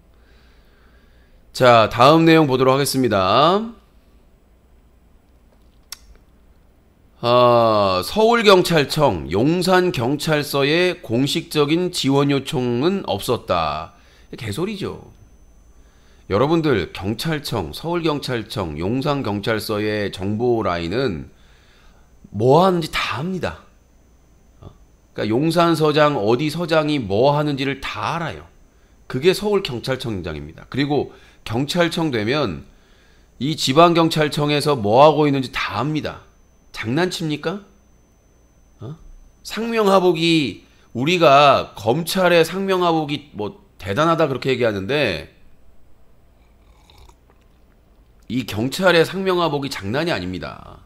Speaker 1: 자, 다음 내용 보도록 하겠습니다. 서울경찰청, 용산경찰서에 공식적인 지원 요청은 없었다. 개소리죠. 여러분들, 경찰청, 서울경찰청, 용산경찰서의 정보 라인은 뭐 하는지 다 압니다. 그러니까 용산서장, 어디 서장이 뭐 하는지를 다 알아요. 그게 서울경찰청장입니다. 그리고 경찰청 되면 이 지방경찰청에서 뭐 하고 있는지 다 압니다. 장난칩니까? 상명하복이, 우리가 검찰의 상명하복이 뭐 대단하다 그렇게 얘기하는데 이 경찰의 상명하복이 장난이 아닙니다.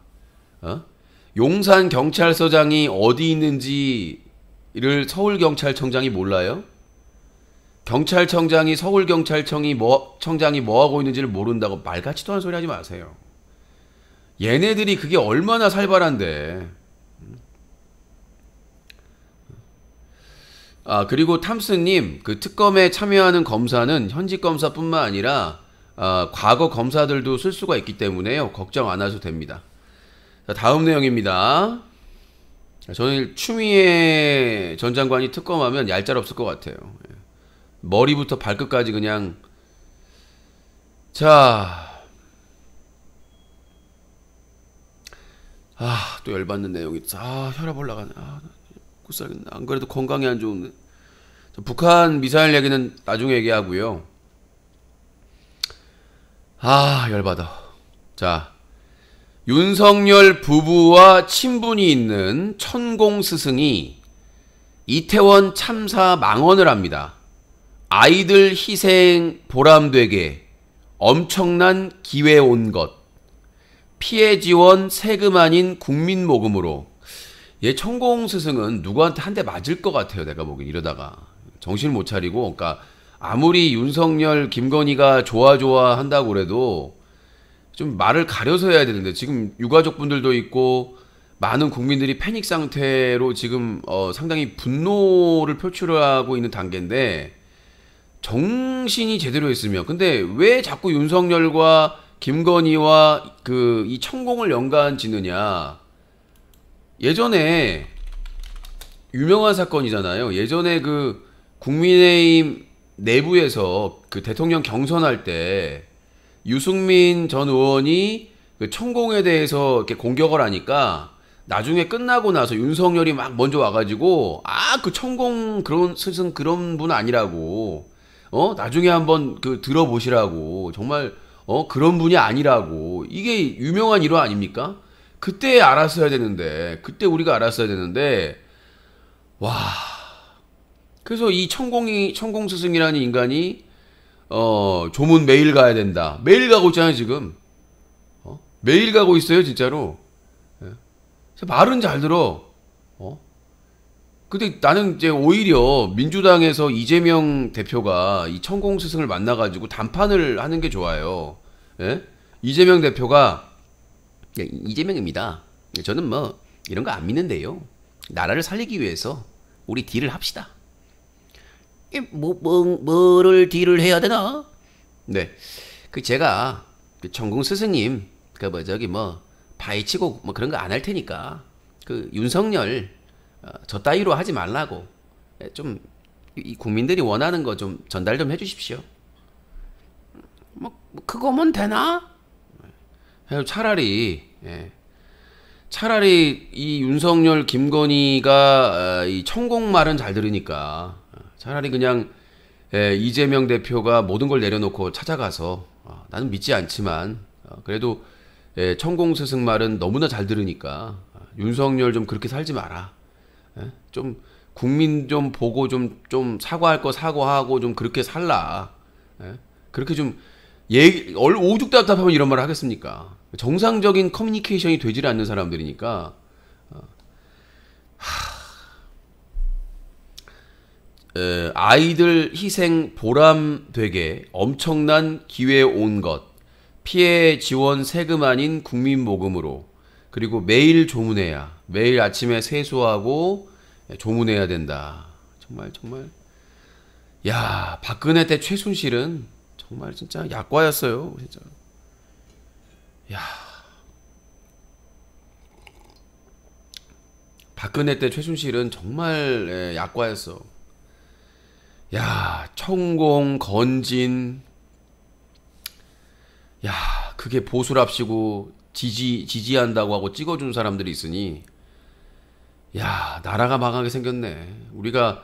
Speaker 1: 용산경찰서장이 어디 있는지를 서울경찰청장이 몰라요? 경찰청장이 서울경찰청이 청장이 뭐 하고 있는지를 모른다고 말같지도 않은 소리 하지 마세요. 얘네들이 그게 얼마나 살벌한데. 그리고 탐스님, 그 특검에 참여하는 검사는 현직 검사뿐만 아니라 과거 검사들도 쓸 수가 있기 때문에요. 걱정 안 하셔도 됩니다. 자, 다음 내용입니다. 저는 추미애 전 장관이 특검하면 얄짤 없을 것 같아요. 머리부터 발끝까지 그냥. 자, 또 열받는 내용이 있어. 혈압 올라가네. 못 살겠네. 안 그래도 건강이 안 좋은데. 북한 미사일 얘기는 나중에 얘기하고요. 열받아. 자, 윤석열 부부와 친분이 있는 천공 스승이 이태원 참사 망언을 합니다. 아이들 희생 보람되게 엄청난 기회 온 것. 피해 지원 세금 아닌 국민 모금으로. 얘 천공 스승은 누구한테 한 대 맞을 것 같아요. 내가 보기엔 이러다가. 정신을 못 차리고. 그러니까 아무리 윤석열, 김건희가 좋아 한다고 그래도 좀 말을 가려서 해야 되는데 지금 유가족분들도 있고 많은 국민들이 패닉 상태로 지금 상당히 분노를 표출하고 있는 단계인데 정신이 제대로 했으면 근데 왜 자꾸 윤석열과 김건희와 이 천공을 연관 짓느냐. 예전에 유명한 사건이잖아요. 예전에 국민의힘 내부에서 대통령 경선할 때 유승민 전 의원이 천공에 대해서 이렇게 공격을 하니까 나중에 끝나고 나서 윤석열이 막 먼저 와가지고 천공 그런 스승 그런 분 아니라고 나중에 한번 들어보시라고 정말 그런 분이 아니라고 이게 유명한 일화 아닙니까? 그때 알았어야 되는데 그때 우리가 알았어야 되는데 와 그래서 이 천공 스승이라는 인간이 조문 매일 가야 된다. 매일 가고 있잖아요, 지금. 매일 가고 있어요, 진짜로. 예. 말은 잘 들어. 근데 나는 이제 오히려 민주당에서 이재명 대표가 이 천공 스승을 만나가지고 담판을 하는 게 좋아요. 예? 이재명 대표가, 이재명입니다. 저는 뭐, 이런 거 안 믿는데요. 나라를 살리기 위해서 우리 딜을 합시다. 뭐를 딜을 해야 되나? 네. 제가, 천공 스승님, 파헤치고, 그런 거 안 할 테니까, 윤석열, 저 따위로 하지 말라고, 좀, 이 국민들이 원하는 거 좀 전달 좀 해주십시오. 그거면 되나? 차라리, 차라리 이 윤석열, 김건희가 이 천공 말은 잘 들으니까, 차라리 그냥 이재명 대표가 모든 걸 내려놓고 찾아가서 나는 믿지 않지만 그래도 천공 스승 말은 너무나 잘 들으니까 윤석열 좀 그렇게 살지 마라. 좀 국민 좀 보고 좀 사과할 거 사과하고 좀 그렇게 살라. 그렇게 좀 오죽답답하면 이런 말을 하겠습니까? 정상적인 커뮤니케이션이 되질 않는 사람들이니까. 아이들 희생 보람되게 엄청난 기회 온 것. 피해 지원 세금 아닌 국민 모금으로. 그리고 매일 조문해야. 매일 아침에 세수하고 조문해야 된다. 정말. 야, 박근혜 때 최순실은 정말 진짜 약과였어요. 진짜. 야. 박근혜 때 최순실은 정말 약과였어. 야, 천공, 건진, 야, 그게 보수랍시고 지지한다고 하고 찍어준 사람들이 있으니, 야, 나라가 망하게 생겼네. 우리가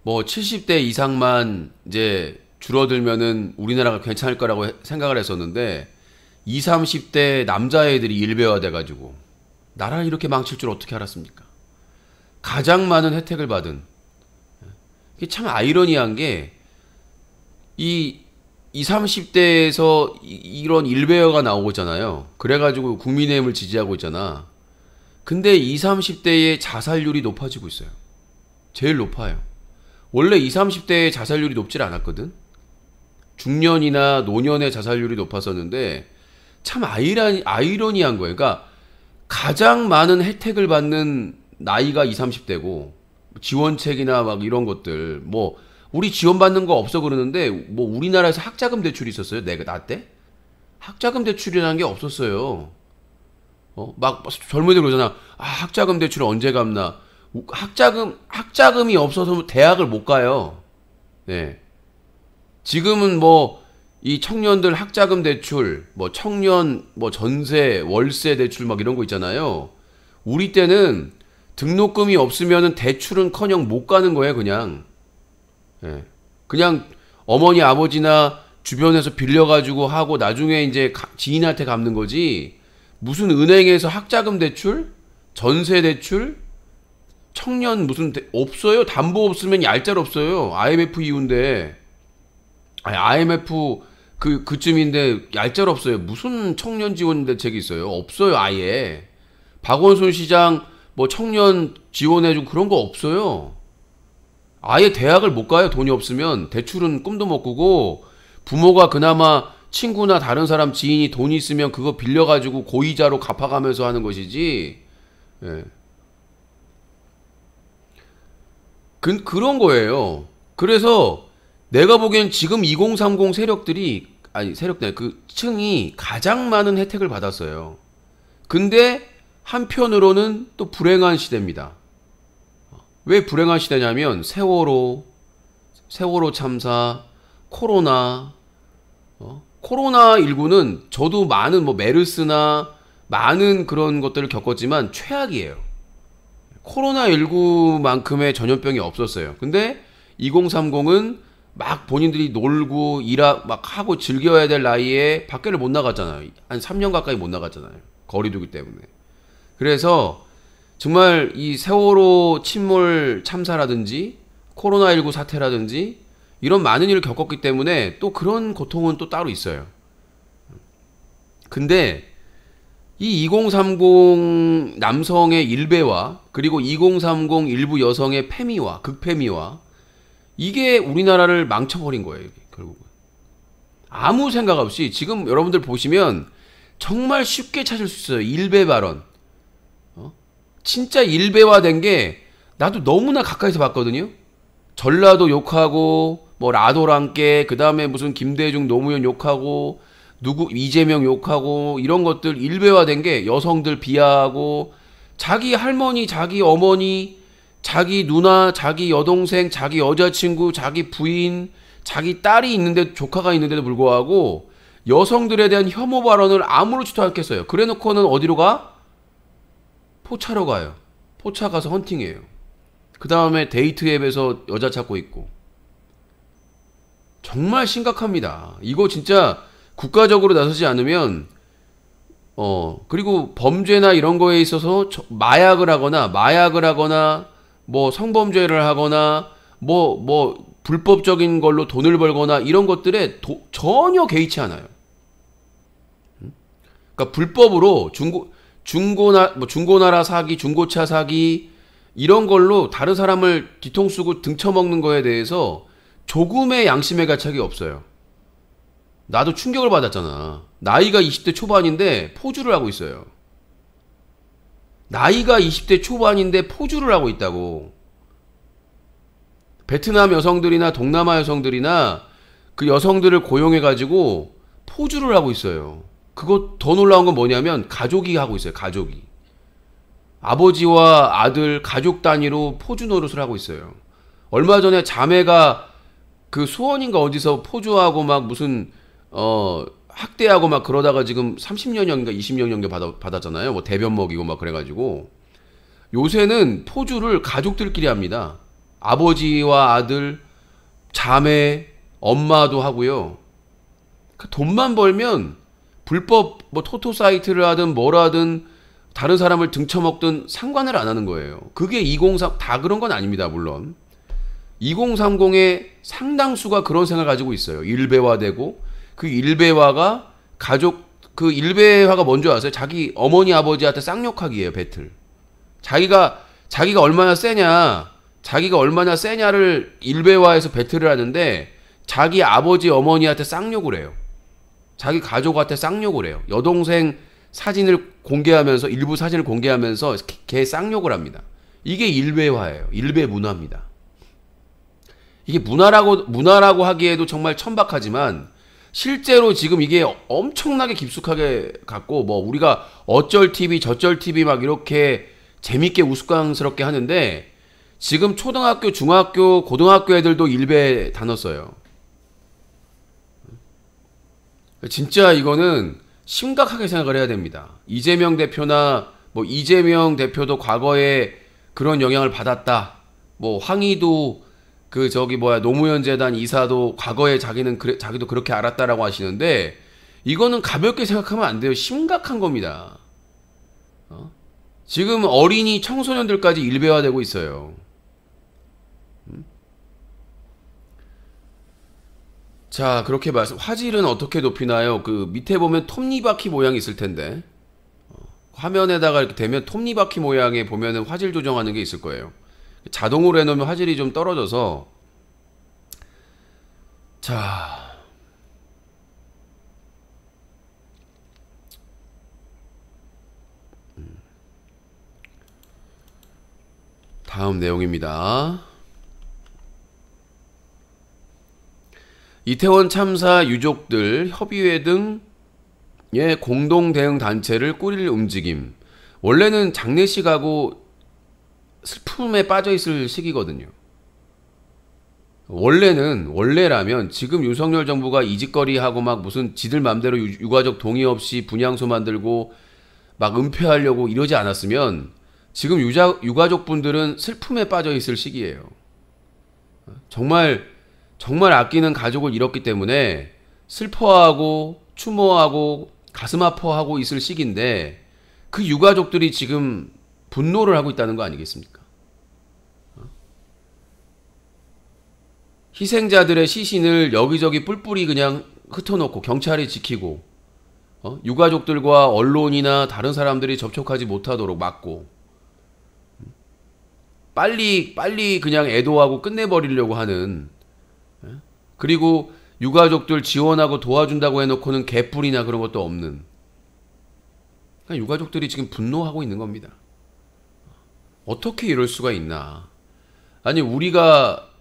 Speaker 1: 뭐 70대 이상만 이제 줄어들면은 우리나라가 괜찮을 거라고 생각을 했었는데, 20, 30대 남자애들이 일배화돼가지고, 나라를 이렇게 망칠 줄 어떻게 알았습니까? 가장 많은 혜택을 받은, 이게 참 아이러니한 게, 20, 30대에서 이런 일베어가 나오고 있잖아요. 그래가지고 국민의힘을 지지하고 있잖아. 근데 20, 30대의 자살률이 높아지고 있어요. 제일 높아요. 원래 20, 30대의 자살률이 높질 않았거든. 중년이나 노년의 자살률이 높았었는데, 참 아이러니한 거예요. 그러니까, 가장 많은 혜택을 받는 나이가 20, 30대고, 지원책이나 막 이런 것들 뭐 우리 지원받는 거 없어 그러는데 뭐 우리나라에서 학자금 대출이 있었어요. 나 때 학자금 대출이라는 게 없었어요. 막 젊은이들 그러잖아. 학자금 대출 언제 갚나? 학자금이 없어서 대학을 못 가요. 네. 지금은 뭐 이 청년들 학자금 대출, 뭐 청년 뭐 전세, 월세 대출 막 이런 거 있잖아요. 우리 때는 등록금이 없으면은 대출은커녕 못 가는 거예요, 그냥. 예. 그냥 어머니, 아버지나 주변에서 빌려가지고 하고 나중에 이제 지인한테 갚는 거지. 무슨 은행에서 학자금 대출, 전세 대출, 청년 무슨 없어요. 담보 없으면 얄짤 없어요. IMF 이후인데, 아니 IMF 그쯤인데 얄짤 없어요. 무슨 청년 지원 대책이 있어요? 없어요 아예. 박원순 시장 뭐 청년 지원해주고 그런 거 없어요. 아예 대학을 못 가요. 돈이 없으면. 대출은 꿈도 못 꾸고, 부모가 그나마 친구나 다른 사람 지인이 돈이 있으면 그거 빌려가지고 고이자로 갚아가면서 하는 것이지. 예. 그런 거예요. 그래서 내가 보기엔 지금 2030 세력들이, 아니 세력들 그 층이 가장 많은 혜택을 받았어요. 근데 한편으로는 또 불행한 시대입니다. 왜 불행한 시대냐면 세월호 참사, 코로나19는 저도 많은 뭐 메르스나 많은 그런 것들을 겪었지만 최악이에요. 코로나19만큼의 전염병이 없었어요. 근데 2030은 막 본인들이 놀고 막 하고 즐겨야 될 나이에 밖에를 못 나갔잖아요. 한 3년 가까이 못 나갔잖아요. 거리두기 때문에. 그래서 정말 이 세월호 침몰 참사라든지 코로나19 사태라든지 이런 많은 일을 겪었기 때문에 또 그런 고통은 또 따로 있어요. 근데 이 2030 남성의 일배와 그리고 2030 일부 여성의 패미와 극패미와 이게 우리나라를 망쳐버린 거예요. 결국은 아무 생각 없이 지금 여러분들 보시면 정말 쉽게 찾을 수 있어요. 일배 발언. 진짜 일배화된 게 나도 너무나 가까이서 봤거든요. 전라도 욕하고 뭐 라도랑께 그다음에 무슨 김대중 노무현 욕하고 누구 이재명 욕하고 이런 것들 일배화된 게 여성들 비하하고 자기 할머니, 자기 어머니, 자기 누나, 자기 여동생, 자기 여자친구, 자기 부인, 자기 딸이 있는데 조카가 있는데도 불구하고 여성들에 대한 혐오 발언을 아무렇지도 않겠어요. 그래놓고는 어디로 가? 포차로 가요. 포차 가서 헌팅해요. 그 다음에 데이트 앱에서 여자 찾고 있고. 정말 심각합니다. 이거 진짜 국가적으로 나서지 않으면 그리고 범죄나 이런 거에 있어서 마약을 하거나 뭐 성범죄를 하거나 뭐 불법적인 걸로 돈을 벌거나 이런 것들에 전혀 개의치 않아요. 그러니까 불법으로 중고나라 사기, 중고차 사기 이런 걸로 다른 사람을 뒤통수고 등쳐먹는 거에 대해서 조금의 양심의 가책이 없어요. 나도 충격을 받았잖아. 나이가 20대 초반인데 포주를 하고 있어요. 나이가 20대 초반인데 포주를 하고 있다고. 베트남 여성들이나 동남아 여성들이나 그 여성들을 고용해가지고 포주를 하고 있어요. 그거 더 놀라운 건 뭐냐면 가족이 하고 있어요. 가족이. 아버지와 아들 가족 단위로 포주 노릇을 하고 있어요. 얼마 전에 자매가 그 수원인가 어디서 포주하고 막 무슨 학대하고 막 그러다가 지금 30년형인가 20년형제 받았잖아요. 뭐 대변 먹이고 막 그래가지고 요새는 포주를 가족들끼리 합니다. 아버지와 아들, 자매, 엄마도 하고요. 돈만 벌면 불법 뭐 토토 사이트를 하든 뭘 하든 다른 사람을 등쳐먹든 상관을 안 하는 거예요. 그게 2030 다 그런 건 아닙니다. 물론 2030의 상당수가 그런 생각을 가지고 있어요. 일배화되고 그 일배화가 가족 그 일배화가 뭔지 아세요? 자기 어머니 아버지한테 쌍욕하기예요. 배틀. 자기가 얼마나 세냐를 일배화해서 배틀을 하는데 자기 아버지 어머니한테 쌍욕을 해요. 자기 가족한테 쌍욕을 해요. 여동생 사진을 공개하면서 일부 사진을 공개하면서 걔 쌍욕을 합니다. 이게 일배화예요. 일배 문화입니다. 이게 문화라고 하기에도 정말 천박하지만 실제로 지금 이게 엄청나게 깊숙하게 갔고 뭐 우리가 어쩔 TV 저쩔 TV 막 이렇게 재밌게 우스꽝스럽게 하는데 지금 초등학교, 중학교, 고등학교 애들도 일배 다 넣었어요. 진짜 이거는 심각하게 생각을 해야 됩니다. 이재명 대표나 뭐 이재명 대표도 과거에 그런 영향을 받았다. 뭐 황희도 그 저기 뭐야 노무현 재단 이사도 과거에 자기도 그렇게 알았다라고 하시는데 이거는 가볍게 생각하면 안 돼요. 심각한 겁니다. 지금 어린이 청소년들까지 일배화되고 있어요. 자, 그렇게 화질은 어떻게 높이나요? 그 밑에 보면 톱니바퀴 모양이 있을 텐데 화면에다가 이렇게 되면 톱니바퀴 모양에 보면은 화질 조정하는 게 있을 거예요. 자동으로 해놓으면 화질이 좀 떨어져서 자 다음 내용입니다. 이태원 참사 유족들 협의회 등의 공동 대응 단체를 꾸릴 움직임. 원래는 장례식하고 슬픔에 빠져 있을 시기거든요. 원래라면 지금 윤석열 정부가 이짓거리하고 막 무슨 지들 맘대로 유가족 동의 없이 분향소 만들고 막 은폐하려고 이러지 않았으면 지금 유가족 분들은 슬픔에 빠져 있을 시기예요. 정말 아끼는 가족을 잃었기 때문에 슬퍼하고 추모하고 가슴 아파하고 있을 시기인데 그 유가족들이 지금 분노를 하고 있다는 거 아니겠습니까? 희생자들의 시신을 여기저기 뿔뿔이 그냥 흩어놓고 경찰이 지키고 유가족들과 언론이나 다른 사람들이 접촉하지 못하도록 막고 빨리 그냥 애도하고 끝내버리려고 하는 그리고 유가족들 지원하고 도와준다고 해놓고는 개뿔이나 그런 것도 없는 그러니까 유가족들이 지금 분노하고 있는 겁니다. 어떻게 이럴 수가 있나. 아니 우리가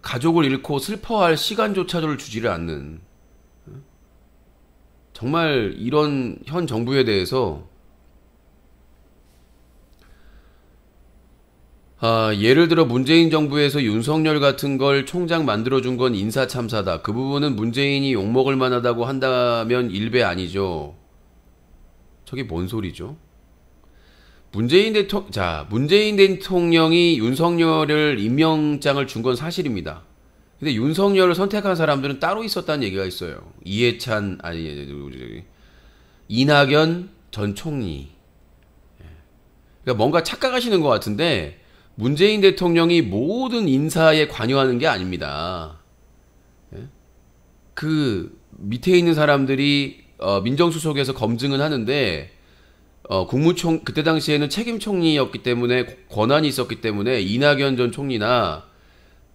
Speaker 1: 가족을 잃고 슬퍼할 시간조차를 주지를 않는 정말 이런 현 정부에 대해서 예를 들어 문재인 정부에서 윤석열 같은 걸 총장 만들어준 건 인사참사다. 그 부분은 문재인이 욕먹을 만하다고 한다면 일배 아니죠. 저게 뭔 소리죠? 문재인 대통령이 윤석열을 임명장을 준 건 사실입니다. 근데 윤석열을 선택한 사람들은 따로 있었다는 얘기가 있어요. 이낙연 전 총리. 그러니까 뭔가 착각하시는 것 같은데 문재인 대통령이 모든 인사에 관여하는 게 아닙니다. 그 밑에 있는 사람들이 민정수석에서 검증은 하는데 그때 당시에는 책임 총리였기 때문에 권한이 있었기 때문에 이낙연 전 총리나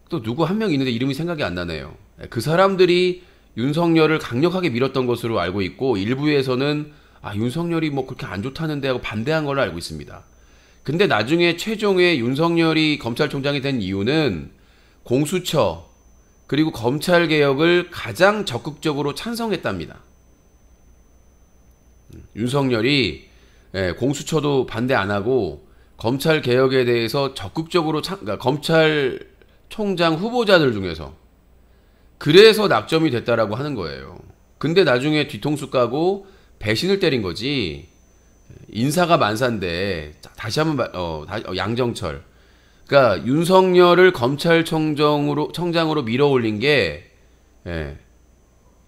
Speaker 1: 또 누구 한 명 있는데 이름이 생각이 안 나네요. 그 사람들이 윤석열을 강력하게 밀었던 것으로 알고 있고 일부에서는 윤석열이 뭐 그렇게 안 좋다는데 하고 반대한 걸로 알고 있습니다. 근데 나중에 최종에 윤석열이 검찰총장이 된 이유는 공수처 그리고 검찰개혁을 가장 적극적으로 찬성했답니다. 윤석열이 공수처도 반대 안 하고 검찰개혁에 대해서 적극적으로 그러니까 검찰총장 후보자들 중에서 그래서 낙점이 됐다라고 하는 거예요. 근데 나중에 뒤통수 까고 배신을 때린 거지. 인사가 만사인데 다시 한번 양정철. 그러니까 윤석열을 검찰총장으로 밀어올린 게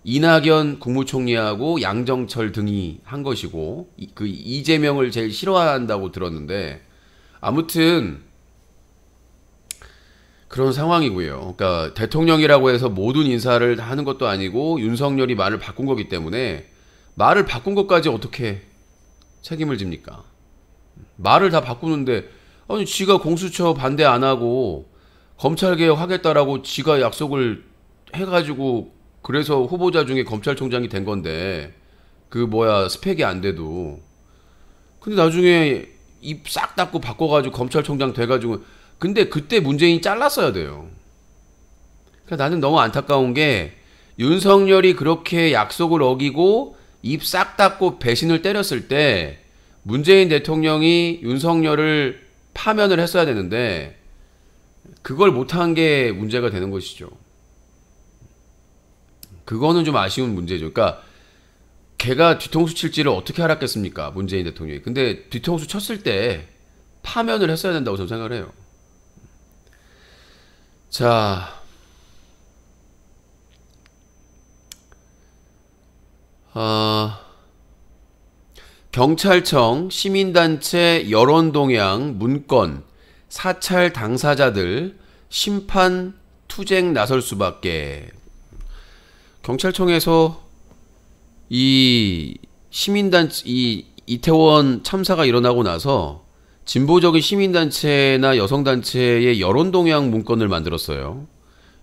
Speaker 1: 이낙연 국무총리하고 양정철 등이 한 것이고 그 이재명을 제일 싫어한다고 들었는데 아무튼 그런 상황이고요. 그러니까 대통령이라고 해서 모든 인사를 다 하는 것도 아니고 윤석열이 말을 바꾼 거기 때문에 말을 바꾼 것까지 어떻게 책임을 집니까? 말을 다 바꾸는데 아니 지가 공수처 반대 안 하고 검찰개혁 하겠다라고 지가 약속을 해가지고 그래서 후보자 중에 검찰총장이 된 건데 스펙이 안 돼도 근데 나중에 입 싹 닫고 바꿔가지고 검찰총장 돼가지고 근데 그때 문재인이 잘랐어야 돼요. 그러니까 나는 너무 안타까운 게 윤석열이 그렇게 약속을 어기고 입 싹 닫고 배신을 때렸을 때 문재인 대통령이 윤석열을 파면을 했어야 되는데 그걸 못한 게 문제가 되는 것이죠. 그거는 좀 아쉬운 문제죠. 그러니까 걔가 뒤통수 칠지를 어떻게 알았겠습니까? 문재인 대통령이. 근데 뒤통수 쳤을 때 파면을 했어야 된다고 저는 생각을 해요. 자, 경찰청, 시민단체 여론동향, 문건, 사찰 당사자들, 심판, 투쟁 나설 수밖에. 경찰청에서 이 시민단체, 이 이태원 참사가 일어나고 나서 진보적인 시민단체나 여성단체의 여론동향 문건을 만들었어요.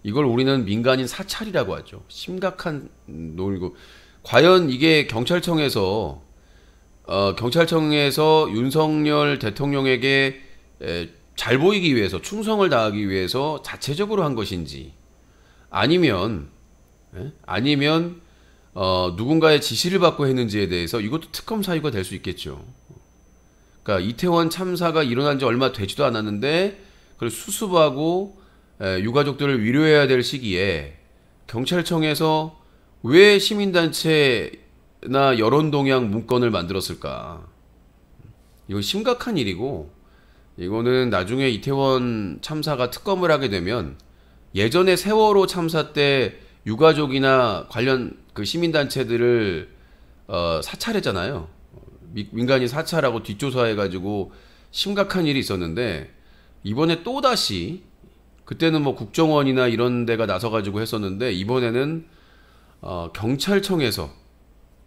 Speaker 1: 이걸 우리는 민간인 사찰이라고 하죠. 심각한 논리고. 과연 이게 경찰청에서 윤석열 대통령에게 잘 보이기 위해서, 충성을 다하기 위해서 자체적으로 한 것인지, 아니면 누군가의 지시를 받고 했는지에 대해서 이것도 특검 사유가 될 수 있겠죠. 그러니까 이태원 참사가 일어난 지 얼마 되지도 않았는데 그걸 수습하고 유가족들을 위로해야 될 시기에 경찰청에서 왜 시민단체나 여론동향 문건을 만들었을까? 이건 심각한 일이고, 이거는 나중에 이태원 참사가 특검을 하게 되면 예전에 세월호 참사 때 유가족이나 관련 그 시민단체들을 사찰했잖아요. 민간인 사찰하고 뒷조사해가지고 심각한 일이 있었는데, 이번에 또다시, 그때는 뭐 국정원이나 이런 데가 나서가지고 했었는데, 이번에는 경찰청에서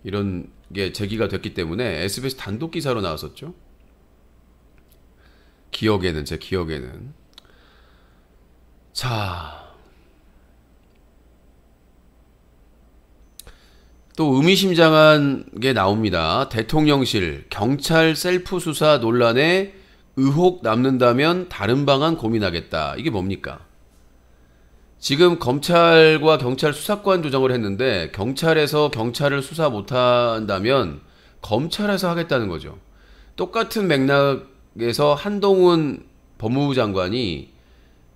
Speaker 1: 이런 게 제기가 됐기 때문에 SBS 단독 기사로 나왔었죠. 제 기억에는. 자, 또 의미심장한 게 나옵니다. 대통령실, 경찰 셀프 수사 논란에 의혹 남는다면 다른 방안 고민하겠다. 이게 뭡니까? 지금 검찰과 경찰 수사권 조정을 했는데, 경찰에서 경찰을 수사 못한다면 검찰에서 하겠다는 거죠. 똑같은 맥락에서 한동훈 법무부 장관이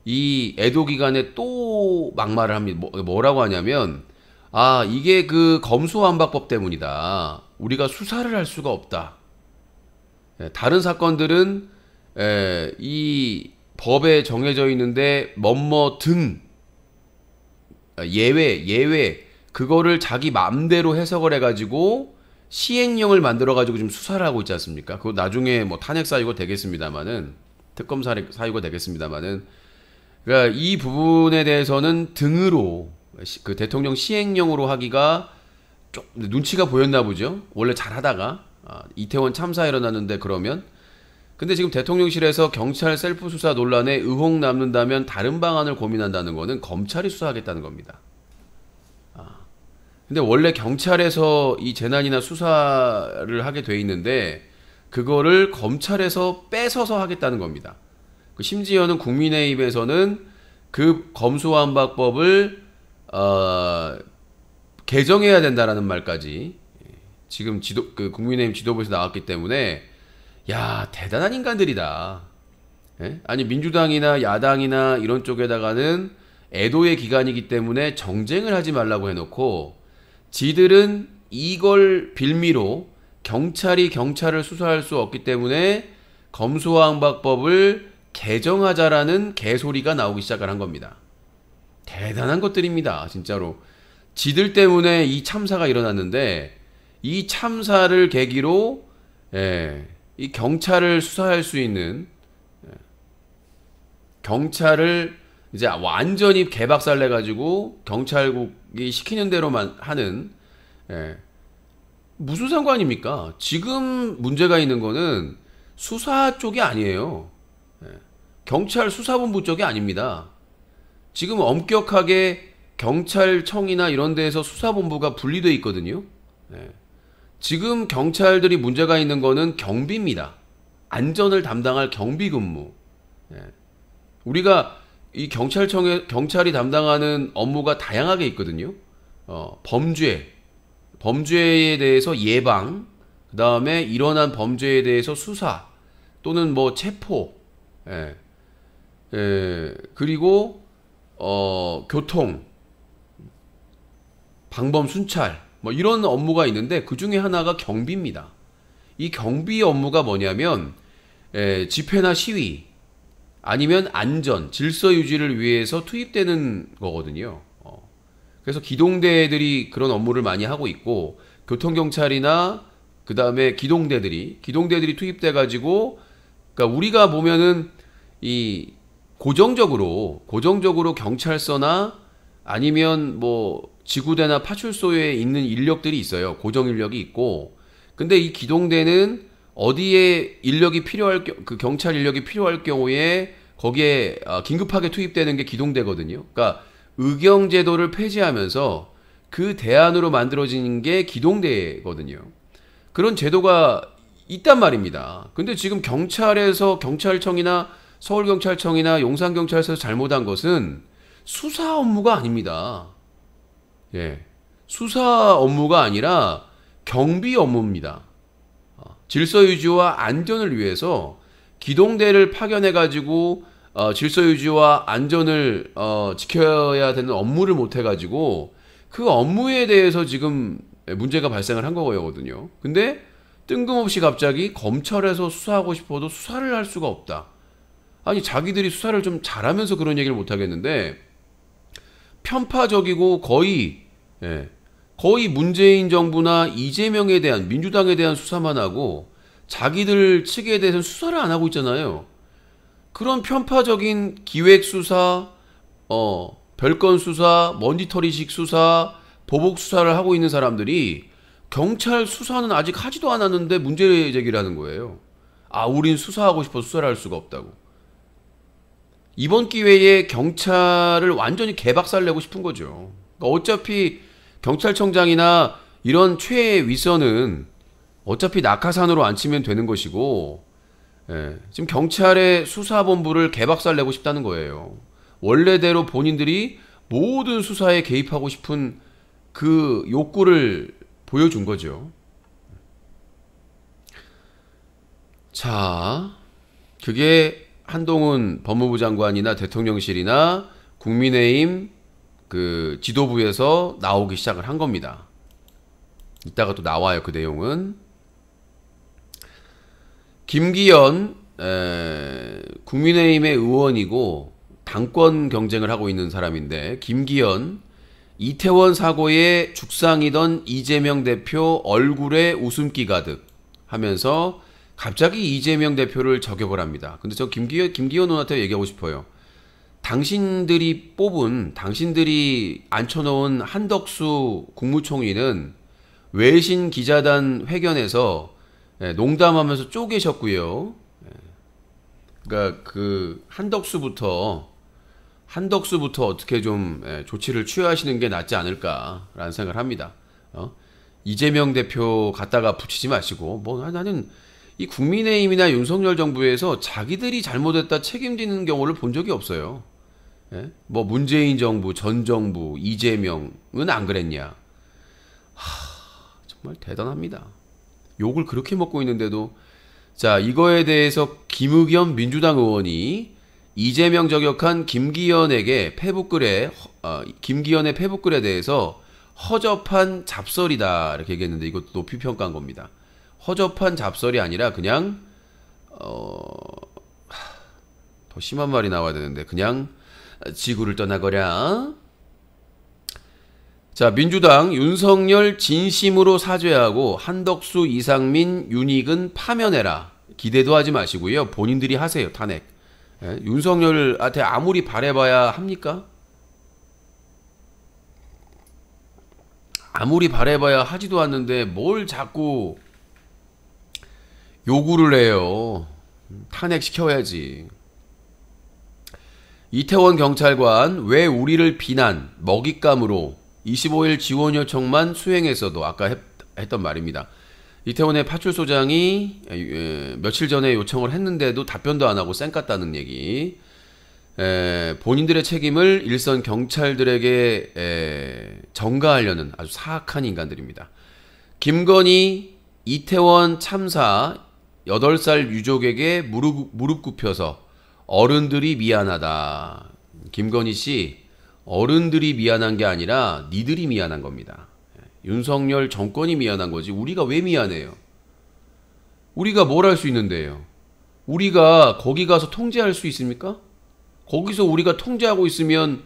Speaker 1: 이 애도 기간에 또 막말을 합니다. 뭐라고 하냐면, 이게 그 검수완박법 때문이다. 우리가 수사를 할 수가 없다. 다른 사건들은 이 법에 정해져 있는데 뭐뭐 등 예외 그거를 자기 마음대로 해석을 해가지고 시행령을 만들어가지고 지금 수사를 하고 있지 않습니까? 그거 나중에 뭐 탄핵 사유가 되겠습니다만은, 특검 사유가 되겠습니다만은, 그러니까 이 부분에 대해서는 등으로 그 대통령 시행령으로 하기가 좀 눈치가 보였나 보죠. 원래 잘하다가 이태원 참사 일어났는데, 그러면 근데 지금 대통령실에서 경찰 셀프 수사 논란에 의혹 남는다면 다른 방안을 고민한다는 거는 검찰이 수사하겠다는 겁니다. 근데 원래 경찰에서 이 재난이나 수사를 하게 돼 있는데 그거를 검찰에서 뺏어서 하겠다는 겁니다. 심지어는 국민의힘에서는 그 검수완박법을 개정해야 된다라는 말까지 지금 국민의힘 지도부에서 나왔기 때문에, 야, 대단한 인간들이다. 아니, 민주당이나 야당이나 이런 쪽에다가는 애도의 기간이기 때문에 정쟁을 하지 말라고 해놓고, 지들은 이걸 빌미로 경찰이 경찰을 수사할 수 없기 때문에 검수완박법을 개정하자라는 개소리가 나오기 시작을 한 겁니다. 대단한 것들입니다, 진짜로. 지들 때문에 이 참사가 일어났는데, 이 참사를 계기로 이 경찰을 수사할 수 있는, 경찰을 이제 완전히 개박살 내가지고 경찰국이 시키는 대로만 하는, 무슨 상관입니까? 지금 문제가 있는 거는 수사 쪽이 아니에요. 경찰 수사본부 쪽이 아닙니다. 지금 엄격하게 경찰청이나 이런 데에서 수사본부가 분리되어 있거든요. 지금 경찰들이 문제가 있는 거는 경비입니다. 안전을 담당할 경비 근무. 우리가 이 경찰이 담당하는 업무가 다양하게 있거든요. 범죄에 대해서 예방, 그 다음에 일어난 범죄에 대해서 수사, 또는 뭐 체포, 그리고 교통, 방범 순찰, 뭐 이런 업무가 있는데, 그 중에 하나가 경비입니다. 이 경비 업무가 뭐냐면 집회나 시위, 아니면 안전, 질서 유지를 위해서 투입되는 거거든요. 그래서 기동대들이 그런 업무를 많이 하고 있고 교통경찰이나 그 다음에 기동대들이 투입돼 가지고 그러니까 우리가 보면은 이 고정적으로 경찰서나 아니면 뭐 지구대나 파출소에 있는 인력들이 있어요. 고정 인력이 있고 근데 이 기동대는 어디에 인력이 필요할 그 경찰 인력이 필요할 경우에 거기에 긴급하게 투입되는 게 기동대거든요. 그러니까 의경제도를 폐지하면서 그 대안으로 만들어진 게 기동대거든요. 그런 제도가 있단 말입니다. 근데 지금 경찰청이나 서울경찰청이나 용산경찰서에서 잘못한 것은 수사 업무가 아닙니다. 예. 수사 업무가 아니라 경비 업무입니다. 질서 유지와 안전을 위해서 기동대를 파견해 가지고 질서 유지와 안전을 지켜야 되는 업무를 못 해 가지고 그 업무에 대해서 지금 문제가 발생을 한 거거든요. 근데 뜬금없이 갑자기 검찰에서 수사하고 싶어도 수사를 할 수가 없다. 아니 자기들이 수사를 좀 잘하면서 그런 얘기를 못 하겠는데 편파적이고 거의 문재인 정부나 이재명에 대한 민주당에 대한 수사만 하고 자기들 측에 대해서는 수사를 안 하고 있잖아요. 그런 편파적인 기획 수사, 별건 수사, 먼지털이식 수사, 보복 수사를 하고 있는 사람들이 경찰 수사는 아직 하지도 않았는데 문제 제기를 하는 거예요. 우린 수사하고 싶어서 수사를 할 수가 없다고. 이번 기회에 경찰을 완전히 개박살 내고 싶은 거죠. 그러니까 어차피 경찰청장이나 이런 최위선은 어차피 낙하산으로 앉히면 되는 것이고, 지금 경찰의 수사본부를 개박살 내고 싶다는 거예요. 원래대로 본인들이 모든 수사에 개입하고 싶은 그 욕구를 보여준 거죠. 자, 그게 한동훈 법무부 장관이나 대통령실이나 국민의힘 그 지도부에서 나오기 시작을 한 겁니다. 이따가 또 나와요. 그 내용은. 김기현 국민의힘의 의원이고 당권 경쟁을 하고 있는 사람인데 김기현 이태원 사고에 죽상이던 이재명 대표 얼굴에 웃음기 가득 하면서 갑자기 이재명 대표를 저격을 합니다. 근데 저 김기현 의원한테 얘기하고 싶어요. 당신들이 앉혀놓은 한덕수 국무총리는 외신 기자단 회견에서 농담하면서 쪼개셨고요. 그러니까 그 한덕수부터 어떻게 좀 조치를 취하시는 게 낫지 않을까라는 생각을 합니다. 이재명 대표 갖다가 붙이지 마시고 나는 이 국민의힘이나 윤석열 정부에서 자기들이 잘못했다 책임지는 경우를 본 적이 없어요. 문재인 정부, 전 정부, 이재명은 안 그랬냐. 정말 대단합니다. 욕을 그렇게 먹고 있는데도. 자, 이거에 대해서 김의겸 민주당 의원이 이재명 저격한 김기현의 페북글에 대해서 허접한 잡설이다 이렇게 얘기했는데 이것도 높이 평가한 겁니다. 허접한 잡설이 아니라 그냥 더 심한 말이 나와야 되는데 그냥 지구를 떠나거라. 자, 민주당 윤석열 진심으로 사죄하고 한덕수, 이상민, 윤익은 파면해라. 기대도 하지 마시고요. 본인들이 하세요. 탄핵. 윤석열한테 아무리 바래봐야 합니까? 아무리 바래봐야 하지도 않는데 뭘 자꾸 요구를 해요. 탄핵시켜야지. 이태원 경찰관 왜 우리를 비난, 먹잇감으로 25일 지원 요청만 수행했어도 아까 했던 말입니다. 이태원의 파출소장이 며칠 전에 요청을 했는데도 답변도 안 하고 쌩깠다는 얘기. 본인들의 책임을 일선 경찰들에게 전가하려는 아주 사악한 인간들입니다. 김건희 이태원 참사 8살 유족에게 무릎 굽혀서 어른들이 미안하다. 김건희 씨, 어른들이 미안한 게 아니라 니들이 미안한 겁니다. 윤석열 정권이 미안한 거지 우리가 왜 미안해요? 우리가 뭘 할 수 있는데요? 우리가 거기 가서 통제할 수 있습니까? 거기서 우리가 통제하고 있으면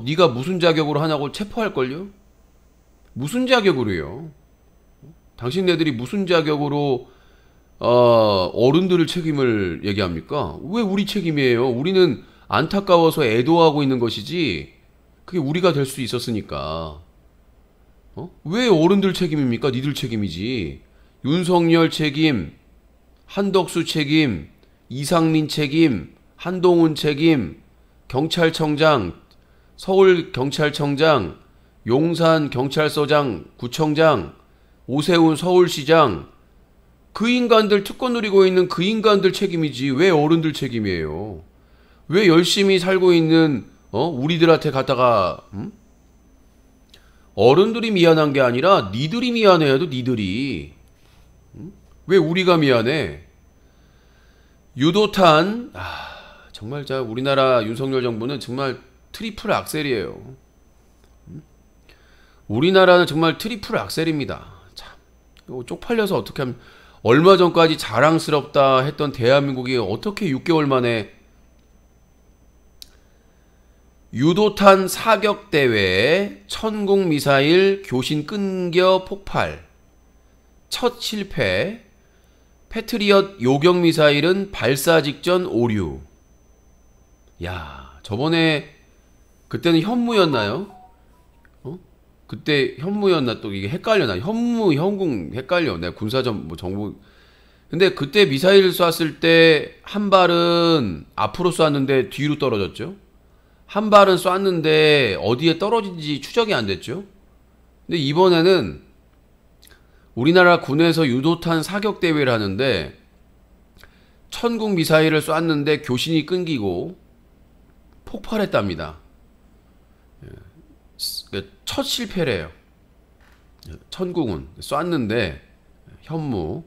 Speaker 1: 네가 무슨 자격으로 하냐고 체포할걸요? 무슨 자격으로요? 당신네들이 무슨 자격으로 어른들을 책임을 얘기합니까? 왜 우리 책임이에요? 우리는 안타까워서 애도하고 있는 것이지 그게 우리가 될 수 있었으니까. 왜 어른들 책임입니까? 니들 책임이지. 윤석열 책임, 한덕수 책임, 이상민 책임, 한동훈 책임, 경찰청장, 서울경찰청장, 용산경찰서장, 구청장, 오세훈 서울시장, 그 인간들 특권 누리고 있는 그 인간들 책임이지 왜 어른들 책임이에요? 왜 열심히 살고 있는 우리들한테 갖다가 어른들이 미안한 게 아니라 니들이 미안해야도 니들이. 왜 우리가 미안해? 유도탄 정말 우리나라 윤석열 정부는 정말 트리플 악셀이에요. 우리나라는 정말 트리플 악셀입니다. 참, 쪽팔려서 어떻게 하면 얼마 전까지 자랑스럽다 했던 대한민국이 어떻게 6개월 만에 유도탄 사격 대회에 천궁 미사일 교신 끊겨 폭발, 첫 실패, 패트리엇 요격 미사일은 발사 직전 오류. 야, 저번에 그때는 현무였나요? 그때 현무였나 또 이게 헷갈려나? 현무, 현궁 헷갈려. 내가 군사정 뭐 정보. 근데 그때 미사일 쐈을 때 한 발은 앞으로 쐈는데 뒤로 떨어졌죠. 한 발은 쐈는데 어디에 떨어진지 추적이 안 됐죠. 근데 이번에는 우리나라 군에서 유도탄 사격 대회를 하는데 천궁 미사일을 쐈는데 교신이 끊기고 폭발했답니다. 첫 실패래요. 천궁은 쐈는데 현무.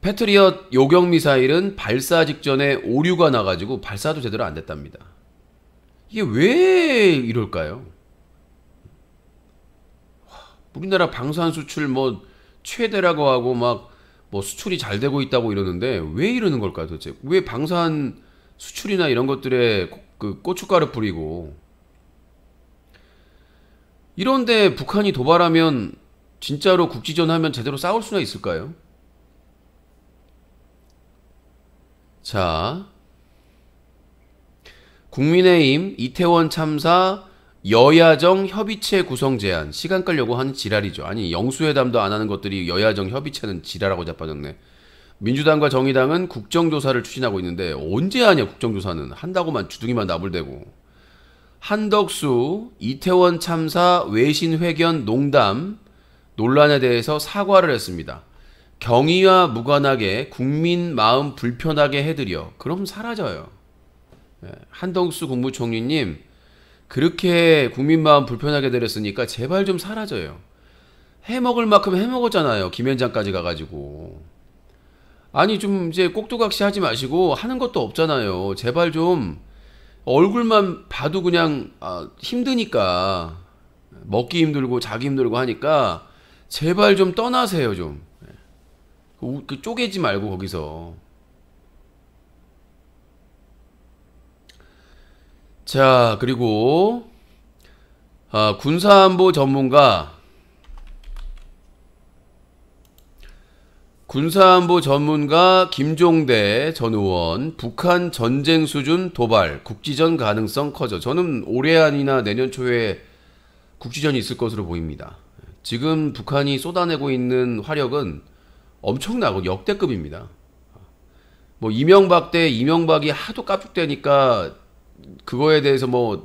Speaker 1: 패트리엇 요격 미사일은 발사 직전에 오류가 나가지고 발사도 제대로 안 됐답니다. 이게 왜 이럴까요? 우리나라 방산 수출 뭐 최대라고 하고 막 뭐 수출이 잘 되고 있다고 이러는데 왜 이러는 걸까요 도대체? 왜 방산 수출이나 이런 것들에 그 고춧가루 뿌리고 이런데 북한이 도발하면 진짜로 국지전 하면 제대로 싸울 수나 있을까요? 자, 국민의힘 이태원 참사 여야정 협의체 구성 제안. 시간 끌려고 하는 지랄이죠. 아니 영수회담도 안 하는 것들이 여야정 협의체는 지랄하고 자빠졌네. 민주당과 정의당은 국정조사를 추진하고 있는데 언제 하냐 국정조사는. 한다고만 주둥이만 나불대고. 한덕수 이태원 참사 외신 회견 농담 논란에 대해서 사과를 했습니다. 경위와 무관하게 국민 마음 불편하게 해드려. 그럼 사라져요. 한덕수 국무총리님 그렇게 국민 마음 불편하게 드렸으니까 제발 좀 사라져요. 해먹을 만큼 해먹었잖아요. 김현장까지 가가지고. 아니 좀 이제 꼭두각시 하지 마시고 하는 것도 없잖아요. 제발 좀 얼굴만 봐도 그냥 힘드니까 먹기 힘들고 자기 힘들고 하니까 제발 좀 떠나세요 좀. 그 쪼개지 말고 거기서. 자, 그리고 군사안보 전문가 김종대 전 의원, 북한 전쟁 수준 도발, 국지전 가능성 커져. 저는 올해 안이나 내년 초에 국지전이 있을 것으로 보입니다. 지금 북한이 쏟아내고 있는 화력은 엄청나고 역대급입니다. 뭐 이명박 때 이명박이 하도 깝죽대니까 그거에 대해서 뭐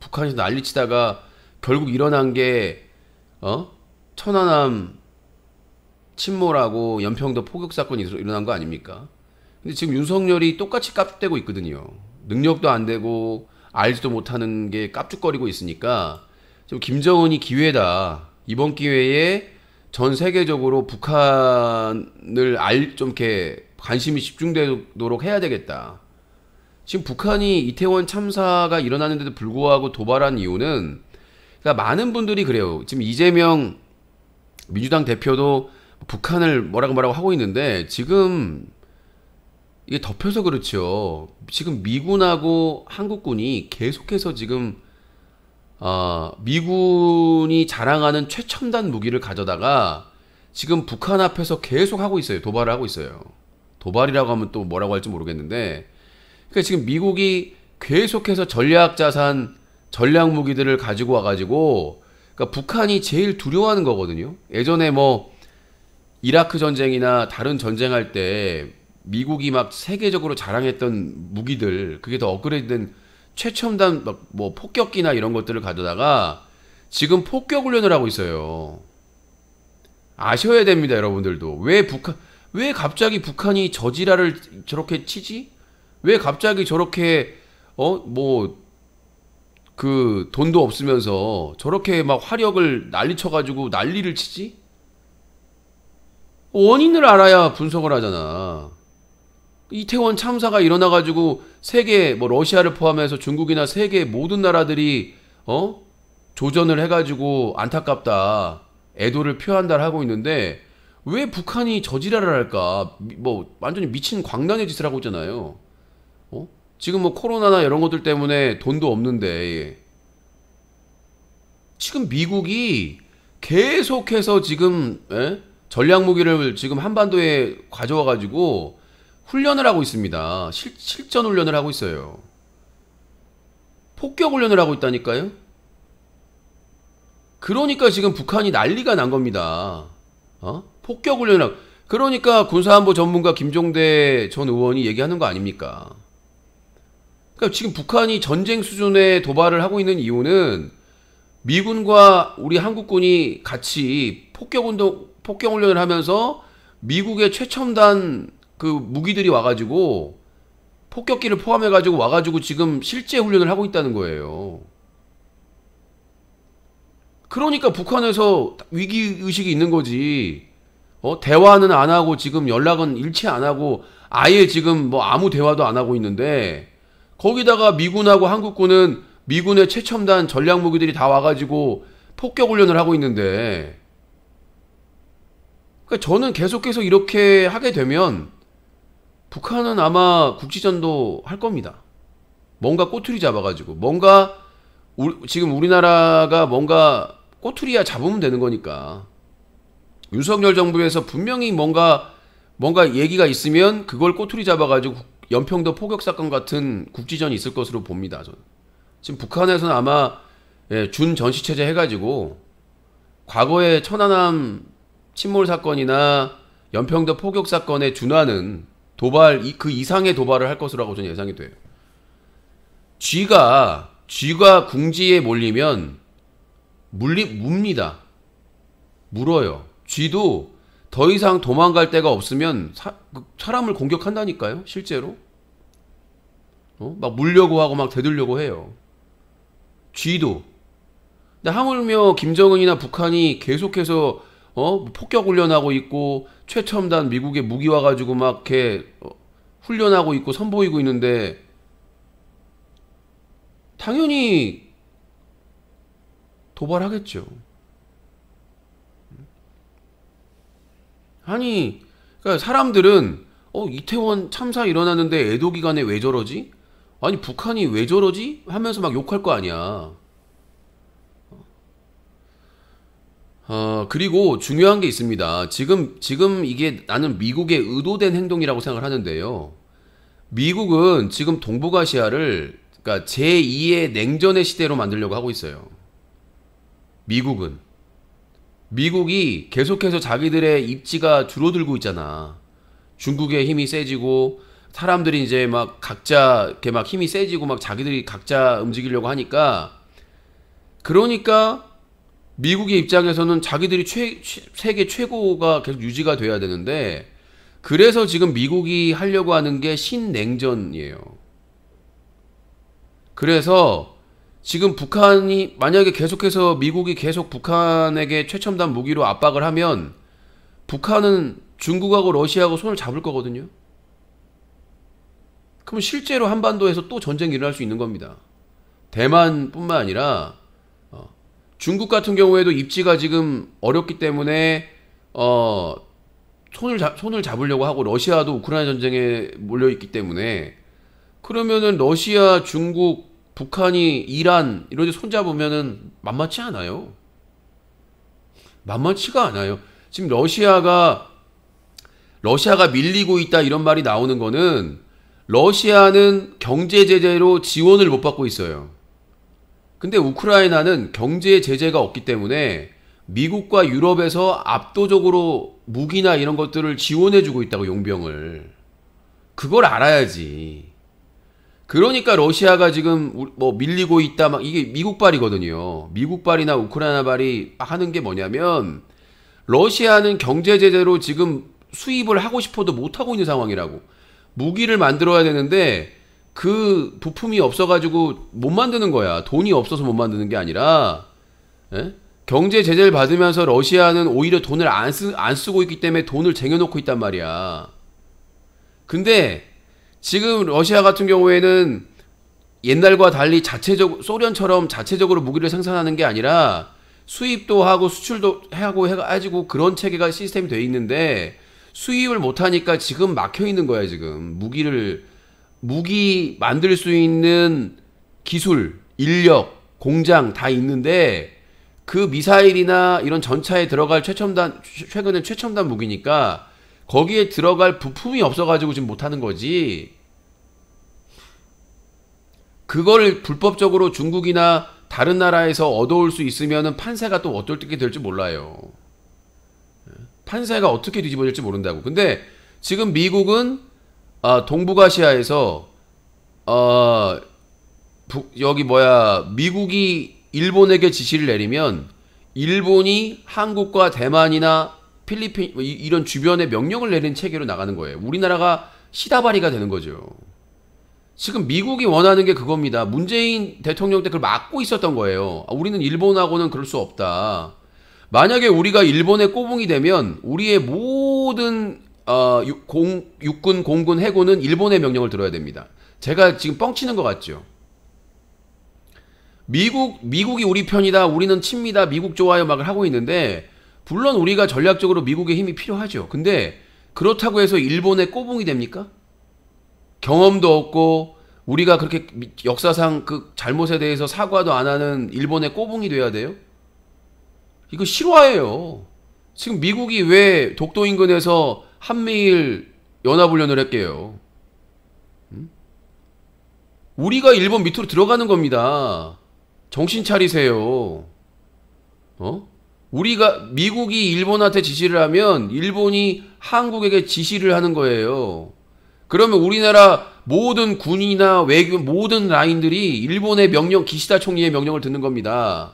Speaker 1: 북한에서 난리치다가 결국 일어난 게 천안함 침몰하고 연평도 포격 사건이 일어난 거 아닙니까? 근데 지금 윤석열이 똑같이 깝죽대고 있거든요. 능력도 안 되고 알지도 못하는 게 깝죽거리고 있으니까 좀 김정은이 기회다. 이번 기회에 전 세계적으로 북한을 좀 이렇게 관심이 집중되도록 해야 되겠다. 지금 북한이 이태원 참사가 일어나는데도 불구하고 도발한 이유는 그러니까 많은 분들이 그래요. 지금 이재명 민주당 대표도 북한을 뭐라고 하고 있는데 지금 이게 덮여서 그렇죠. 지금 미군하고 한국군이 계속해서 지금 미군이 자랑하는 최첨단 무기를 가져다가 지금 북한 앞에서 계속 하고 있어요. 도발을 하고 있어요. 도발이라고 하면 또 뭐라고 할지 모르겠는데, 그러니까 지금 미국이 계속해서 전략 자산, 전략 무기들을 가지고 와가지고, 그러니까 북한이 제일 두려워하는 거거든요. 예전에 뭐 이라크 전쟁이나 다른 전쟁할 때 미국이 막 세계적으로 자랑했던 무기들, 그게 더 업그레이드된 최첨단 뭐 폭격기나 이런 것들을 가져다가 지금 폭격 훈련을 하고 있어요. 아셔야 됩니다, 여러분들도. 왜 갑자기 북한이 저지랄을 저렇게 치지? 왜 갑자기 저렇게 돈도 없으면서 저렇게 막 화력을 난리쳐가지고 난리를 치지? 원인을 알아야 분석을 하잖아. 이태원 참사가 일어나가지고 세계, 뭐 러시아를 포함해서 중국이나 세계 모든 나라들이 조전을 해가지고 안타깝다, 애도를 표한다 하고 있는데 왜 북한이 저지랄을 할까? 뭐 완전히 미친 광란의 짓을 하고 있잖아요. 지금 뭐 코로나나 이런 것들 때문에 돈도 없는데 지금 미국이 계속해서 지금 전략 무기를 지금 한반도에 가져와가지고 훈련을 하고 있습니다. 실전 훈련을 하고 있어요. 폭격 훈련을 하고 있다니까요. 그러니까 지금 북한이 난리가 난 겁니다. 폭격 훈련을 하고. 그러니까 군사안보 전문가 김종대 전 의원이 얘기하는 거 아닙니까? 그러니까 지금 북한이 전쟁 수준의 도발을 하고 있는 이유는 미군과 우리 한국군이 같이 폭격 훈련을 하면서 미국의 최첨단 그 무기들이 와가지고 폭격기를 포함해가지고 와가지고 지금 실제 훈련을 하고 있다는 거예요. 그러니까 북한에서 위기의식이 있는 거지. 대화는 안 하고 지금 연락은 일체 안 하고 아예 지금 뭐 아무 대화도 안 하고 있는데, 거기다가 미군하고 한국군은 미군의 최첨단 전략 무기들이 다 와가지고 폭격 훈련을 하고 있는데, 그러니까 저는 계속해서 이렇게 하게 되면 북한은 아마 국지전도 할 겁니다. 뭔가 꼬투리 잡아가지고 지금 우리나라가 뭔가 꼬투리야 잡으면 되는 거니까. 윤석열 정부에서 분명히 뭔가 얘기가 있으면 그걸 꼬투리 잡아가지고 연평도 포격사건 같은 국지전이 있을 것으로 봅니다. 저는. 지금 북한에서는 아마 준 전시체제 해가지고 과거의 천안함 침몰 사건이나 연평도 포격 사건에 준하는 도발, 그 이상의 도발을 할 것이라고 저는 예상이 돼요. 쥐가 궁지에 몰리면 뭅니다. 물어요. 쥐도 더 이상 도망갈 데가 없으면 사람을 공격한다니까요, 실제로. 막 물려고 하고 막 되돌려고 해요. 쥐도. 근데 하물며 김정은이나 북한이 계속해서 폭격 훈련하고 있고 최첨단 미국의 무기 와가지고 막 이렇게 훈련하고 있고 선보이고 있는데 당연히 도발하겠죠. 아니, 그러니까 사람들은 이태원 참사 일어났는데 애도 기간에 왜 저러지? 아니 북한이 왜 저러지? 하면서 막 욕할 거 아니야. 그리고 중요한 게 있습니다. 지금 이게 나는 미국의 의도된 행동이라고 생각을 하는데요. 미국은 지금 동북아시아를 그러니까 제2의 냉전의 시대로 만들려고 하고 있어요. 미국이 계속해서 자기들의 입지가 줄어들고 있잖아. 중국의 힘이 세지고 사람들이 이제 막 각자 이렇게 막 힘이 세지고 막 자기들이 각자 움직이려고 하니까, 그러니까 미국의 입장에서는 자기들이 세계 최고가 계속 유지가 돼야 되는데, 그래서 지금 미국이 하려고 하는 게 신냉전이에요. 그래서 지금 북한이 만약에 계속해서 미국이 계속 북한에게 최첨단 무기로 압박을 하면 북한은 중국하고 러시아하고 손을 잡을 거거든요. 그럼 실제로 한반도에서 또 전쟁이 일어날 수 있는 겁니다. 대만뿐만 아니라 중국 같은 경우에도 입지가 지금 어렵기 때문에 손을 잡으려고 하고 러시아도 우크라이나 전쟁에 몰려 있기 때문에 그러면은 러시아, 중국, 북한이 이란 이런 데 손잡으면은 만만치 않아요. 만만치가 않아요. 지금 러시아가 밀리고 있다 이런 말이 나오는 거는 러시아는 경제 제재로 지원을 못 받고 있어요. 근데 우크라이나는 경제 제재가 없기 때문에 미국과 유럽에서 압도적으로 무기나 이런 것들을 지원해주고 있다고, 용병을. 그걸 알아야지. 그러니까 러시아가 지금 뭐 밀리고 있다 막 이게 미국 발이거든요. 미국 발이나 우크라이나 발이 하는 게 뭐냐면 러시아는 경제 제재로 지금 수입을 하고 싶어도 못 하고 있는 상황이라고. 무기를 만들어야 되는데 그 부품이 없어가지고 못 만드는 거야. 돈이 없어서 못 만드는 게 아니라, 예? 경제 제재를 받으면서 러시아는 오히려 돈을 안 쓰고 있기 때문에 돈을 쟁여놓고 있단 말이야. 근데 지금 러시아 같은 경우에는 옛날과 달리 소련처럼 자체적으로 무기를 생산하는 게 아니라 수입도 하고 수출도 하고 해가지고 그런 체계가 시스템이 돼 있는데 수입을 못하니까 지금 막혀 있는 거야. 지금 무기 만들 수 있는 기술, 인력, 공장 다 있는데 그 미사일이나 이런 전차에 들어갈 최근엔 최첨단 무기니까 거기에 들어갈 부품이 없어가지고 지금 못하는 거지. 그걸 불법적으로 중국이나 다른 나라에서 얻어올 수 있으면은 판세가 또 어떻게 될지 몰라요. 판세가 어떻게 뒤집어질지 모른다고. 근데 지금 미국은 동북아시아에서 미국이 일본에게 지시를 내리면 일본이 한국과 대만이나 필리핀 이런 주변에 명령을 내리는 체계로 나가는 거예요. 우리나라가 시다바리가 되는 거죠. 지금 미국이 원하는 게 그겁니다. 문재인 대통령 때 그걸 막고 있었던 거예요. 우리는 일본하고는 그럴 수 없다. 만약에 우리가 일본의 꼬붕이 되면 우리의 모든 육군, 공군, 해군은 일본의 명령을 들어야 됩니다. 제가 지금 뻥치는 것 같죠? 미국이 우리 편이다, 우리는 친미다, 미국 좋아요 막 하고 있는데 물론 우리가 전략적으로 미국의 힘이 필요하죠. 근데 그렇다고 해서 일본의 꼬붕이 됩니까? 경험도 없고 우리가 그렇게 역사상 그 잘못에 대해서 사과도 안 하는 일본의 꼬붕이 돼야 돼요? 이거 실화예요. 지금 미국이 왜 독도 인근에서 한미일 연합훈련을 했게요? 우리가 일본 밑으로 들어가는 겁니다. 정신 차리세요. 미국이 일본한테 지시를 하면 일본이 한국에게 지시를 하는 거예요. 그러면 우리나라 모든 군이나 외교 모든 라인들이 일본의 명령, 기시다 총리의 명령을 듣는 겁니다.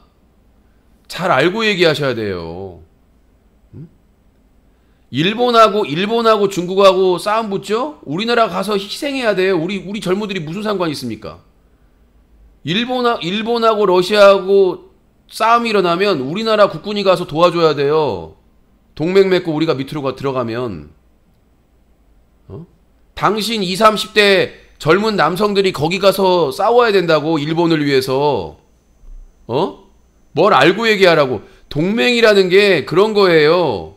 Speaker 1: 잘 알고 얘기하셔야 돼요. 일본하고 중국하고 싸움 붙죠? 우리나라 가서 희생해야 돼요. 우리 젊은이들이 무슨 상관이 있습니까? 일본하고 러시아하고 싸움이 일어나면 우리나라 국군이 가서 도와줘야 돼요. 동맹 맺고 우리가 밑으로 들어가면. 당신 20, 30대 젊은 남성들이 거기 가서 싸워야 된다고, 일본을 위해서. 뭘 알고 얘기하라고. 동맹이라는 게 그런 거예요.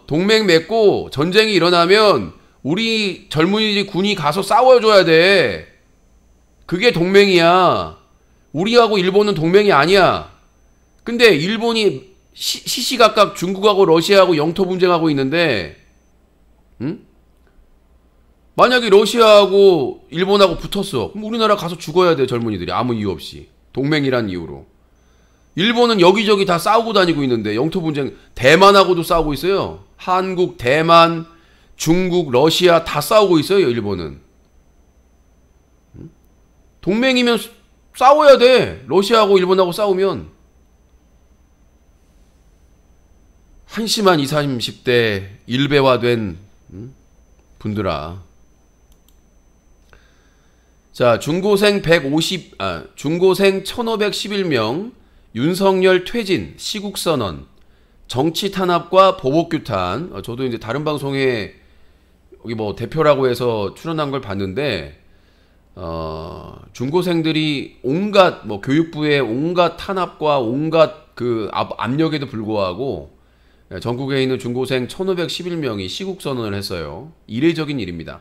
Speaker 1: 동맹 맺고 전쟁이 일어나면 우리 젊은이들이 군이 가서 싸워줘야 돼. 그게 동맹이야. 우리하고 일본은 동맹이 아니야. 근데 일본이 시시각각 중국하고 러시아하고 영토 분쟁하고 있는데, 만약에 러시아하고 일본하고 붙었어. 그럼 우리나라 가서 죽어야 돼, 젊은이들이. 아무 이유 없이. 동맹이란 이유로. 일본은 여기저기 다 싸우고 다니고 있는데, 영토 분쟁, 대만하고도 싸우고 있어요. 한국, 대만, 중국, 러시아 다 싸우고 있어요, 일본은. 동맹이면 싸워야 돼. 러시아하고 일본하고 싸우면. 한심한 20, 30대 일배화된 분들아. 자, 중고생 1511명, 윤석열 퇴진, 시국선언, 정치 탄압과 보복규탄. 저도 이제 다른 방송에 여기 뭐 대표라고 해서 출연한 걸 봤는데, 중고생들이 온갖 교육부의 온갖 탄압과 온갖 그 압력에도 불구하고 전국에 있는 중고생 1511명이 시국 선언을 했어요. 이례적인 일입니다.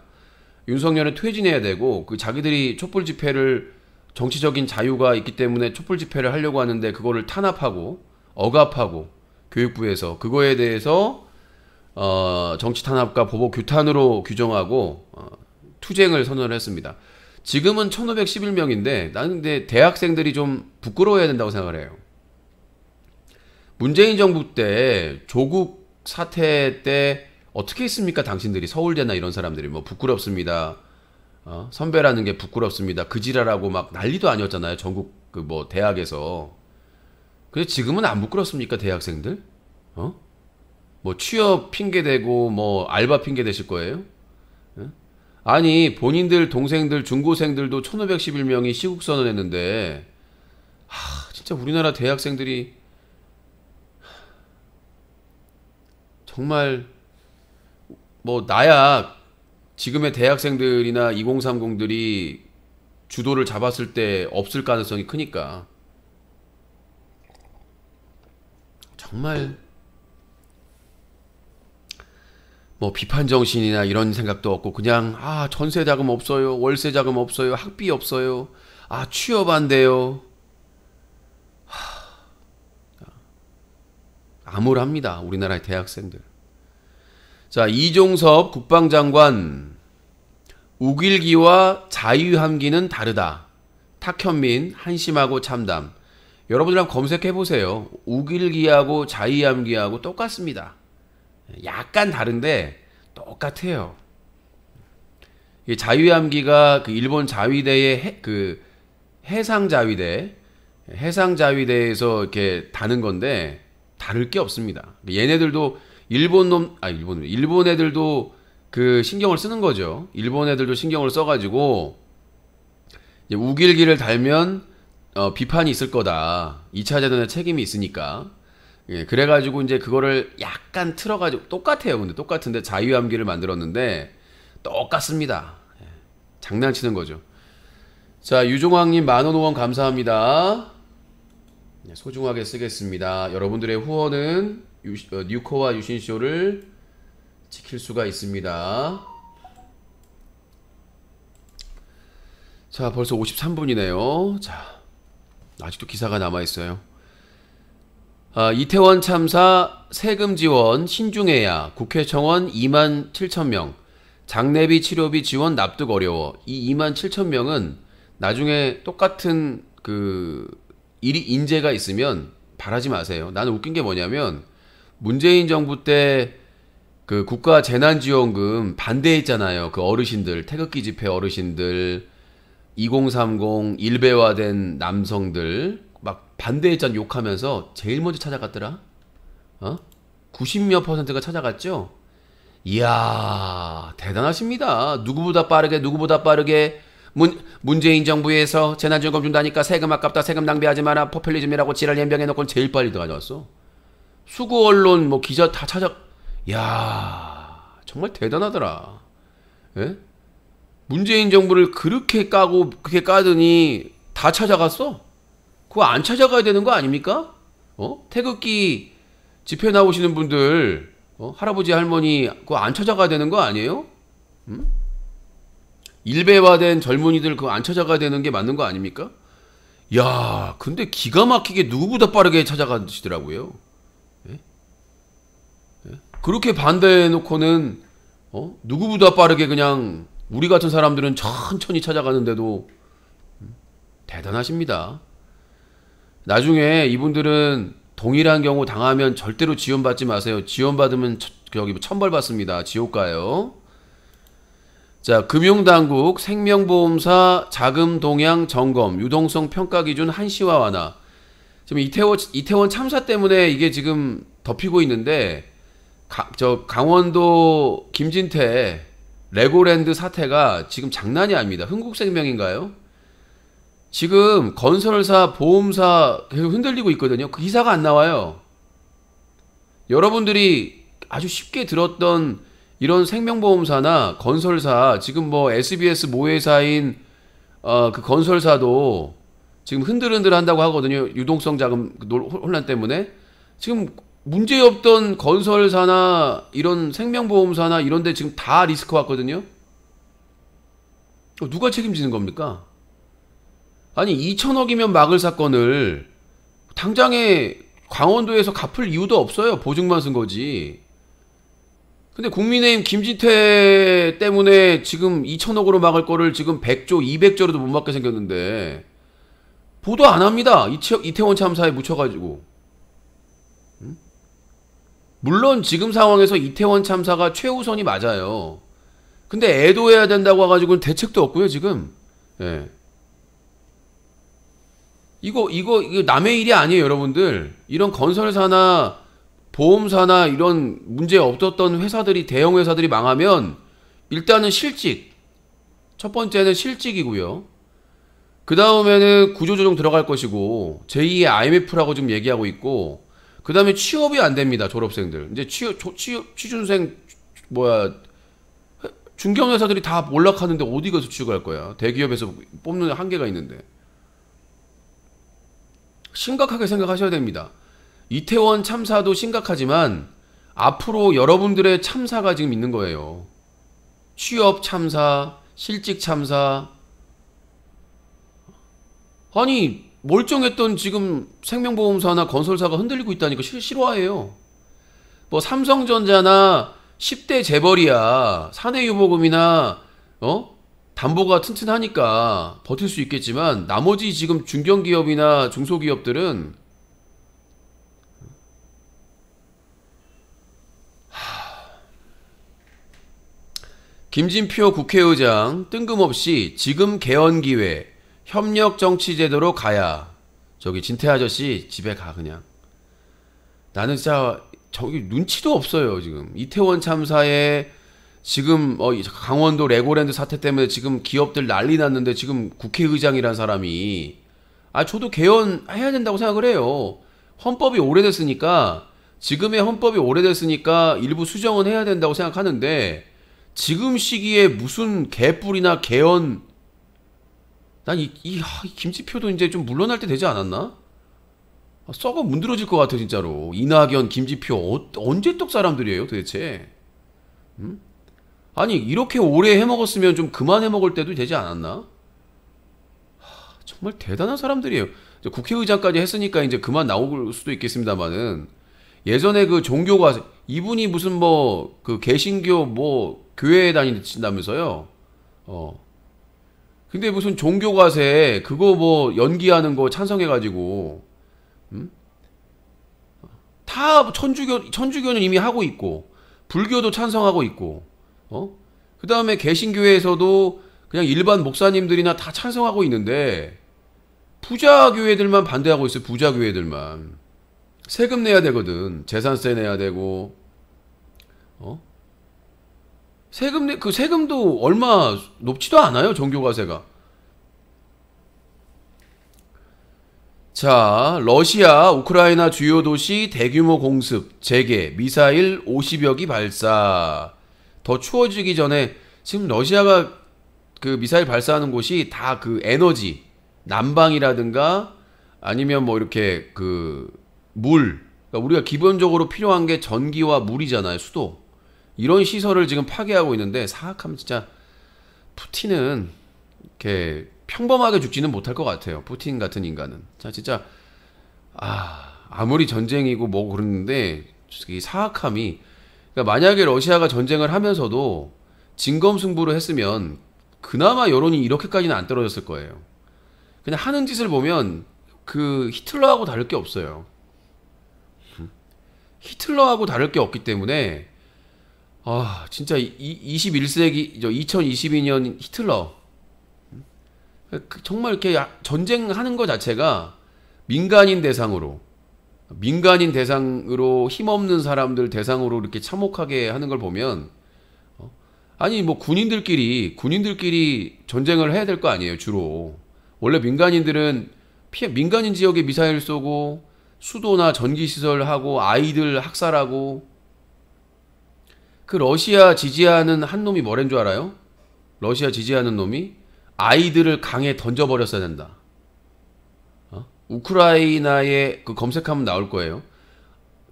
Speaker 1: 윤석열은 퇴진해야 되고 그 자기들이 촛불 집회를 정치적인 자유가 있기 때문에 촛불 집회를 하려고 하는데 그거를 탄압하고 억압하고 교육부에서 그거에 대해서 정치 탄압과 보복 규탄으로 규정하고 투쟁을 선언을 했습니다. 지금은 1511명인데 나는 근데 대학생들이 좀 부끄러워해야 된다고 생각을 해요. 문재인 정부 때 조국 사태 때 어떻게 했습니까? 당신들이 서울대나 이런 사람들이 뭐 부끄럽습니다. 선배라는 게 부끄럽습니다. 그 지랄하고 막 난리도 아니었잖아요. 전국 그 뭐 대학에서. 근데 지금은 안 부끄럽습니까? 대학생들? 뭐 취업 핑계 대고 뭐 알바 핑계 대실 거예요? 아니 본인들 동생들 중고생들도 1511명이 시국 선언했는데 진짜 우리나라 대학생들이 정말 뭐 나야 지금의 대학생들이나 2030들이 주도를 잡았을 때 없을 가능성이 크니까 정말 뭐 비판 정신이나 이런 생각도 없고 그냥 전세 자금 없어요, 월세 자금 없어요, 학비 없어요, 취업 안 돼요. 암울합니다. 우리나라의 대학생들. 자, 이종섭 국방장관 우길기와 자유함기는 다르다. 탁현민 한심하고 참담. 여러분들 한번 검색해 보세요. 우길기하고 자유함기하고 똑같습니다. 약간 다른데 똑같아요. 이 자유함기가 그 일본 자위대의 해상자위대에서 이렇게 다는 건데 다를 게 없습니다. 얘네들도 일본 애들도 그 신경을 쓰는 거죠. 일본 애들도 신경을 써가지고 이제 우길기를 달면 비판이 있을 거다. 2차 대전의 책임이 있으니까. 예, 그래가지고 이제 그거를 약간 틀어가지고 똑같아요. 근데 똑같은데 자유함기를 만들었는데 똑같습니다. 예, 장난치는 거죠. 자, 유종황님 10,000원 감사합니다. 네, 소중하게 쓰겠습니다. 여러분들의 후원은 뉴코와 유신쇼를 지킬 수가 있습니다. 자, 벌써 53분이네요. 자, 아직도 기사가 남아있어요. 이태원 참사 세금 지원 신중해야 국회 청원 27,000명 장례비 치료비 지원 납득 어려워. 이 27,000명은 나중에 똑같은 그 인재가 있으면 바라지 마세요. 나는 웃긴 게 뭐냐면 문재인 정부 때 그 국가 재난지원금 반대했잖아요. 그 어르신들 태극기 집회 어르신들 2030 일배화된 남성들 막 반대했잖아. 욕하면서 제일 먼저 찾아갔더라. 90몇 %가 찾아갔죠. 이야 대단하십니다. 누구보다 빠르게 문재인 정부에서 재난지원금 준다니까 세금 아깝다 세금 낭비하지 마라 포퓰리즘이라고 지랄 연병해놓고 제일 빨리 가져왔어. 수구 언론 뭐 기자 다 야 정말 대단하더라. 예? 문재인 정부를 그렇게 까고 그렇게 까더니 다 찾아갔어. 그거 안 찾아가야 되는 거 아닙니까? 태극기 집회 나오시는 분들 할아버지 할머니 그거 안 찾아가야 되는 거 아니에요? 일배화된 젊은이들 그거 안 찾아가야 되는 게 맞는 거 아닙니까? 야 근데 기가 막히게 누구보다 빠르게 찾아가시더라고요. 예? 예? 그렇게 반대해놓고는 누구보다 빠르게 그냥 우리 같은 사람들은 천천히 찾아가는데도 대단하십니다. 나중에 이분들은 동일한 경우 당하면 절대로 지원받지 마세요. 지원받으면 천벌 받습니다. 지옥 가요. 자, 금융당국 생명보험사 자금 동향 점검 유동성 평가 기준 한시화 완화. 지금 이태원 참사 때문에 이게 지금 덮이고 있는데 강원도 김진태 레고랜드 사태가 지금 장난이 아닙니다. 흥국생명인가요? 지금 건설사, 보험사 계속 흔들리고 있거든요. 그 기사가 안 나와요. 여러분들이 아주 쉽게 들었던 이런 생명보험사나 건설사, 지금 뭐 SBS 모회사인 그 건설사도 지금 흔들흔들 한다고 하거든요. 유동성 자금 혼란 때문에. 지금 문제없던 건설사나 이런 생명보험사나 이런 데 지금 다 리스크 왔거든요. 누가 책임지는 겁니까? 아니 2천억이면 막을 사건을 당장에 강원도에서 갚을 이유도 없어요. 보증만 쓴 거지. 근데 국민의힘 김진태 때문에 지금 2천억으로 막을 거를 지금 100조, 200조로도 못 막게 생겼는데 보도 안 합니다. 이태원 참사에 묻혀가지고. 물론 지금 상황에서 이태원 참사가 최우선이 맞아요. 근데 애도해야 된다고 와가지고는 대책도 없고요, 지금. 예. 이거 남의 일이 아니에요, 여러분들. 이런 건설사나 보험사나 이런 문제 없었던 회사들이, 대형 회사들이 망하면 일단은 실직. 첫 번째는 실직이고요. 그 다음에는 구조조정 들어갈 것이고, 제2의 IMF라고 지금 얘기하고 있고, 그 다음에 취업이 안 됩니다, 졸업생들. 이제 취준생, 중견회사들이 다 몰락하는데 어디 가서 취직할 거야? 대기업에서 뽑는 한계가 있는데. 심각하게 생각하셔야 됩니다. 이태원 참사도 심각하지만 앞으로 여러분들의 참사가 지금 있는 거예요. 취업 참사, 실직 참사. 아니 멀쩡했던 지금 생명보험사나 건설사가 흔들리고 있다니까 실화예요. 뭐 삼성전자나 10대 재벌이야 사내유보금이나 담보가 튼튼하니까 버틸 수 있겠지만 나머지 지금 중견기업이나 중소기업들은 김진표 국회의장 뜬금없이 지금 개헌기회 협력정치제도로 가야. 저기 진태 아저씨 집에 가 그냥. 나는 진짜 저기 눈치도 없어요 지금. 이태원 참사에 지금 강원도 레고랜드 사태 때문에 지금 기업들 난리 났는데 지금 국회의장이란 사람이 저도 개헌해야 된다고 생각을 해요. 헌법이 오래됐으니까 지금의 헌법이 오래됐으니까 일부 수정은 해야 된다고 생각하는데 지금 시기에 무슨 개뿔이나 개헌. 난 이 김지표도 이제 좀 물러날 때 되지 않았나? 썩어 문드러질 것 같아 진짜로. 이낙연, 김지표 언제 똑 사람들이에요 도대체? 아니 이렇게 오래 해먹었으면 좀 그만 해먹을 때도 되지 않았나? 정말 대단한 사람들이에요. 국회의장까지 했으니까 이제 그만 나올 수도 있겠습니다만은 예전에 그 종교가 이분이 무슨 그 개신교 교회에 다니신다면서요? 근데 무슨 종교과세 그거 연기하는 거 찬성해가지고 다 천주교는 이미 하고 있고 불교도 찬성하고 있고 그 다음에 개신교회에서도 그냥 일반 목사님들이나 다 찬성하고 있는데 부자 교회들만 반대하고 있어요. 부자 교회들만. 세금 내야 되거든. 재산세 내야 되고 그 세금도 얼마 높지도 않아요. 종교과세가. 자, 러시아, 우크라이나 주요 도시 대규모 공습, 재개, 미사일 50여 기 발사. 더 추워지기 전에 지금 러시아가 그 미사일 발사하는 곳이 다 그 에너지, 난방이라든가 아니면 이렇게 그 물. 그러니까 우리가 기본적으로 필요한 게 전기와 물이잖아요. 수도. 이런 시설을 지금 파괴하고 있는데 사악하면 진짜 푸틴은 이렇게 평범하게 죽지는 못할 것 같아요. 푸틴 같은 인간은. 자, 진짜 아무리 전쟁이고 그러는데 이 사악함이. 그러니까 만약에 러시아가 전쟁을 하면서도 진검승부를 했으면 그나마 여론이 이렇게까지는 안 떨어졌을 거예요. 그냥 하는 짓을 보면 그 히틀러하고 다를 게 없어요. 히틀러하고 다를 게 없기 때문에 진짜 21세기 2022년 히틀러. 정말 이렇게 전쟁하는 것 자체가 민간인 대상으로 힘없는 사람들 대상으로 이렇게 참혹하게 하는 걸 보면 아니 군인들끼리 전쟁을 해야 될 거 아니에요. 주로 원래 민간인들은 민간인 지역에 미사일 쏘고 수도나 전기시설 하고 아이들 학살하고. 그 러시아 지지하는 한 놈이 뭐란 줄 알아요? 러시아 지지하는 놈이 아이들을 강에 던져버렸어야 된다. 우크라이나에 그 검색하면 나올 거예요.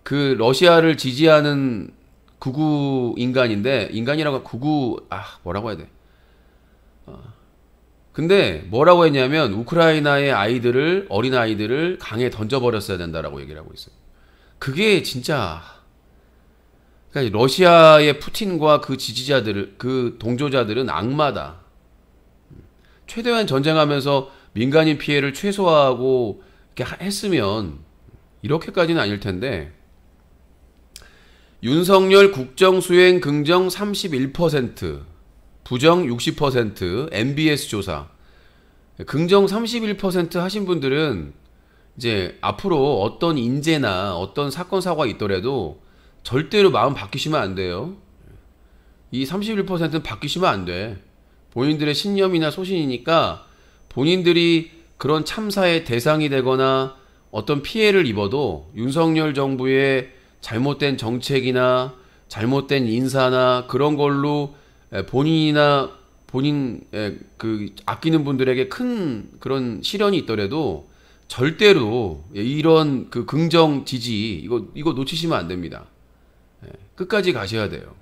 Speaker 1: 그 러시아를 지지하는 극우 인간인데, 인간이라고 극우 뭐라고 해야 돼? 근데 뭐라고 했냐면 우크라이나의 아이들을, 어린 아이들을 강에 던져버렸어야 된다라고 얘기를 하고 있어요. 그게 진짜, 그러니까 러시아의 푸틴과 그 지지자들, 그 동조자들은 악마다. 최대한 전쟁하면서 민간인 피해를 최소화하고 이렇게 했으면 이렇게까지는 아닐 텐데, 윤석열 국정수행 긍정 31%, 부정 60%, MBS 조사. 긍정 31% 하신 분들은 이제 앞으로 어떤 인재나 어떤 사건 사고가 있더라도 절대로 마음 바뀌시면 안 돼요. 이 31%는 바뀌시면 안 돼. 본인들의 신념이나 소신이니까 본인들이 그런 참사의 대상이 되거나 어떤 피해를 입어도 윤석열 정부의 잘못된 정책이나 잘못된 인사나 그런 걸로 본인이나 본인 그 아끼는 분들에게 큰 그런 시련이 있더라도 절대로 이런 그 긍정 지지 이거 놓치시면 안 됩니다. 끝까지 가셔야 돼요.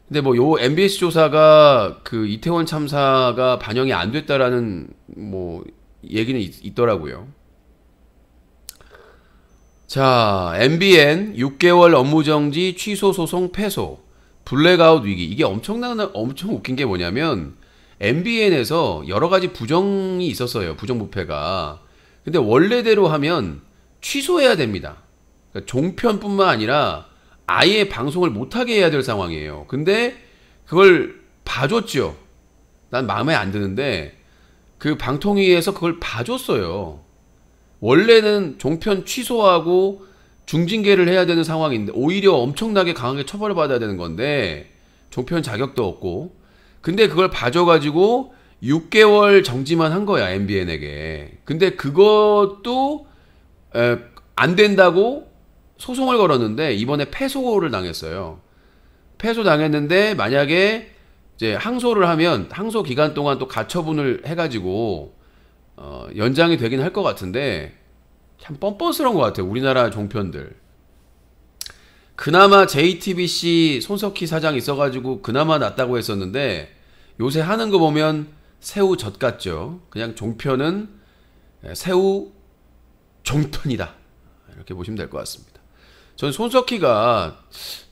Speaker 1: 근데 뭐 요 MBS 조사가 그 이태원 참사가 반영이 안 됐다라는 뭐 얘기는 있더라고요. 자, MBN 6개월 업무정지 취소 소송 패소 블랙아웃 위기. 이게 엄청 웃긴 게 뭐냐면 MBN에서 여러 가지 부정이 있었어요. 부정부패가. 근데 원래대로 하면 취소해야 됩니다. 그러니까 종편뿐만 아니라 아예 방송을 못하게 해야 될 상황이에요. 근데 그걸 봐줬죠. 난 마음에 안 드는데 그 방통위에서 그걸 봐줬어요. 원래는 종편 취소하고 중징계를 해야 되는 상황인데 오히려 엄청나게 강하게 처벌을 받아야 되는 건데 종편 자격도 없고, 근데 그걸 봐줘가지고 6개월 정지만 한 거야, MBN에게. 근데 그것도 안 된다고 소송을 걸었는데 이번에 패소를 당했어요. 패소 당했는데 만약에 이제 항소를 하면 항소 기간 동안 또 가처분을 해가지고 연장이 되긴 할 것 같은데 참 뻔뻔스러운 것 같아요, 우리나라 종편들. 그나마 JTBC 손석희 사장 있어가지고 그나마 낫다고 했었는데 요새 하는 거 보면 새우 젓 같죠. 그냥 종편은 새우 종편이다, 이렇게 보시면 될 것 같습니다. 전 손석희가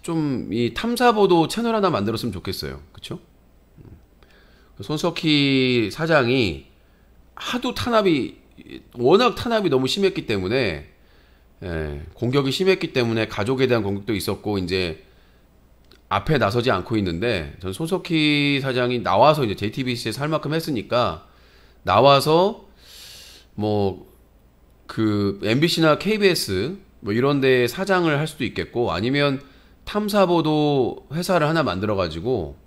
Speaker 1: 좀 이 탐사보도 채널 하나 만들었으면 좋겠어요. 그쵸? 손석희 사장이 하도 워낙 탄압이 너무 심했기 때문에, 공격이 심했기 때문에 가족에 대한 공격도 있었고, 이제 앞에 나서지 않고 있는데, 전 손석희 사장이 나와서 이제 JTBC에서 할 만큼 했으니까, 나와서 뭐, 그 MBC나 KBS, 뭐 이런 데 사장을 할 수도 있겠고, 아니면 탐사보도 회사를 하나 만들어가지고,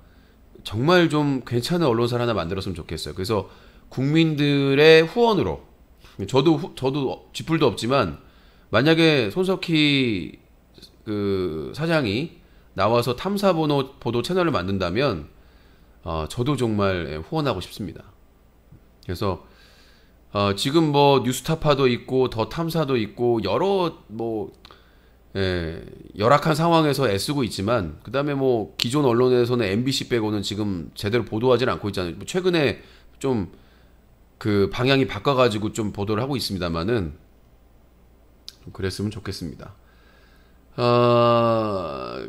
Speaker 1: 정말 좀 괜찮은 언론사를 하나 만들었으면 좋겠어요. 그래서 국민들의 후원으로, 저도 쥐뿔도 없지만 만약에 손석희 그 사장이 나와서 탐사보도 채널을 만든다면 저도 정말 후원하고 싶습니다. 그래서 지금 뭐 뉴스타파도 있고 더 탐사도 있고 여러 뭐 열악한 상황에서 애쓰고 있지만, 그 다음에 뭐 기존 언론에서는 MBC 빼고는 지금 제대로 보도하지는 않고 있잖아요. 최근에 좀 그 방향이 바꿔가지고 좀 보도를 하고 있습니다만은 그랬으면 좋겠습니다.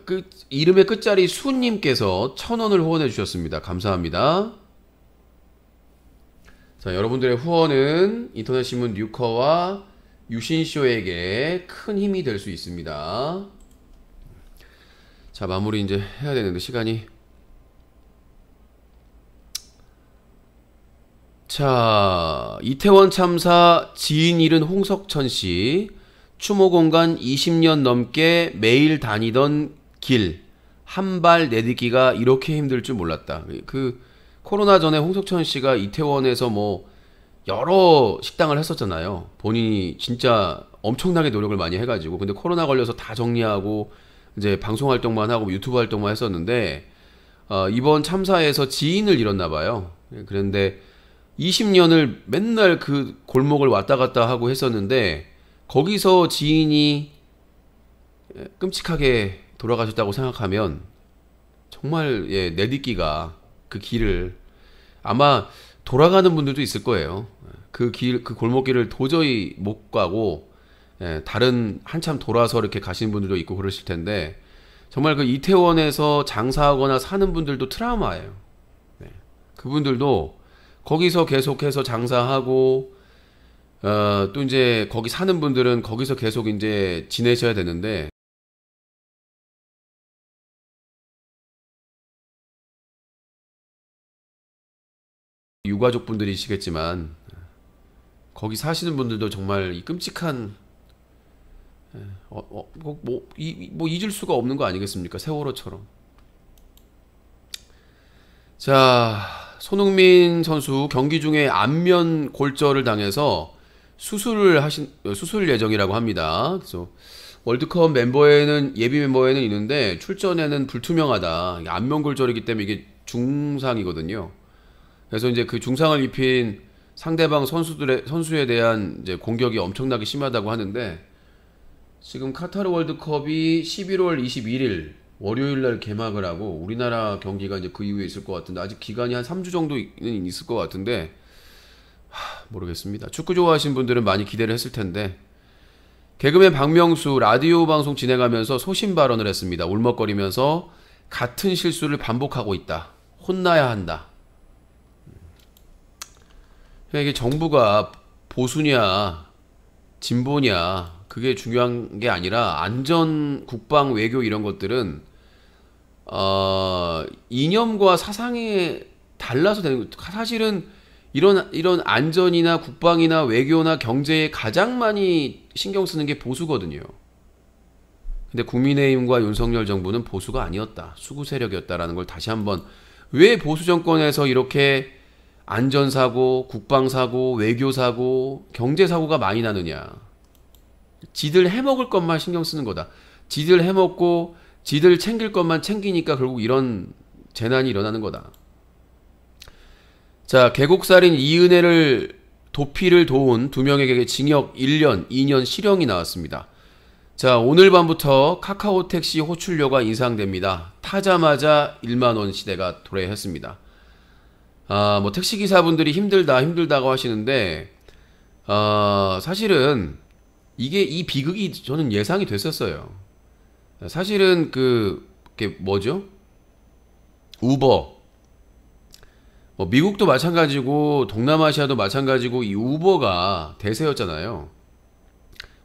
Speaker 1: 그 이름의 끝자리 수님께서 1,000원을 후원해 주셨습니다. 감사합니다. 자, 여러분들의 후원은 인터넷신문 뉴커와 유신쇼에게 큰 힘이 될 수 있습니다. 자, 마무리 이제 해야 되는데 시간이. 자, 이태원 참사 지인 잃은 홍석천 씨, 추모 공간 20년 넘게 매일 다니던 길, 한 발 내딛기가 이렇게 힘들 줄 몰랐다. 그 코로나 전에 홍석천 씨가 이태원에서 뭐 여러 식당을 했었잖아요. 본인이 진짜 엄청나게 노력을 많이 해가지고. 근데 코로나 걸려서 다 정리하고 이제 방송 활동만 하고 유튜브 활동만 했었는데, 이번 참사에서 지인을 잃었나 봐요. 그런데 20년을 맨날 그 골목을 왔다 갔다 하고 했었는데, 거기서 지인이 끔찍하게 돌아가셨다고 생각하면 정말 내딛기가 그 길을 아마 돌아가는 분들도 있을 거예요. 그 골목길을 도저히 못 가고 다른 한참 돌아서 이렇게 가시는 분들도 있고 그러실 텐데 정말 그 이태원에서 장사하거나 사는 분들도 트라우마예요. 그분들도 거기서 계속해서 장사하고 또 이제 거기 사는 분들은 거기서 계속 이제 지내셔야 되는데 유가족 분들이시겠지만 거기 사시는 분들도 정말 이 끔찍한 잊을 수가 없는 거 아니겠습니까? 세월호처럼. 자, 손흥민 선수 경기 중에 안면 골절을 당해서 수술 예정이라고 합니다. 그래서 월드컵 멤버에는 예비 멤버에는 있는데 출전에는 불투명하다. 안면 골절이기 때문에 이게 중상이거든요. 그래서 이제 그 중상을 입힌 상대방 선수에 대한 이제 공격이 엄청나게 심하다고 하는데 지금 카타르 월드컵이 11월 21일 월요일 날 개막을 하고 우리나라 경기가 이제 그 이후에 있을 것 같은데 아직 기간이 한 3주 정도는 있을 것 같은데 모르겠습니다. 축구 좋아하시는 분들은 많이 기대를 했을 텐데 개그맨 박명수 라디오 방송 진행하면서 소신 발언을 했습니다. 울먹거리면서 같은 실수를 반복하고 있다. 혼나야 한다. 이게 정부가 보수냐 진보냐 그게 중요한 게 아니라 안전, 국방, 외교 이런 것들은 이념과 사상이 달라서 되는 거예요. 사실은 이런 안전이나 국방이나 외교나 경제에 가장 많이 신경 쓰는 게 보수거든요. 근데 국민의힘과 윤석열 정부는 보수가 아니었다. 수구 세력이었다라는 걸 다시 한번 왜 보수 정권에서 이렇게 안전사고, 국방사고, 외교사고, 경제사고가 많이 나느냐. 지들 해먹을 것만 신경 쓰는 거다. 지들 해먹고 지들 챙길 것만 챙기니까 결국 이런 재난이 일어나는 거다. 자, 계곡살인 이은혜를 도피를 도운 2명에게 징역 1년, 2년 실형이 나왔습니다. 자, 오늘 밤부터 카카오 택시 호출료가 인상됩니다. 타자마자 1만원 시대가 도래했습니다. 뭐 택시기사분들이 힘들다고 하시는데 사실은 이 비극이 저는 예상이 됐었어요. 사실은 그게 뭐죠? 우버. 뭐 미국도 마찬가지고 동남아시아도 마찬가지고 이 우버가 대세였잖아요.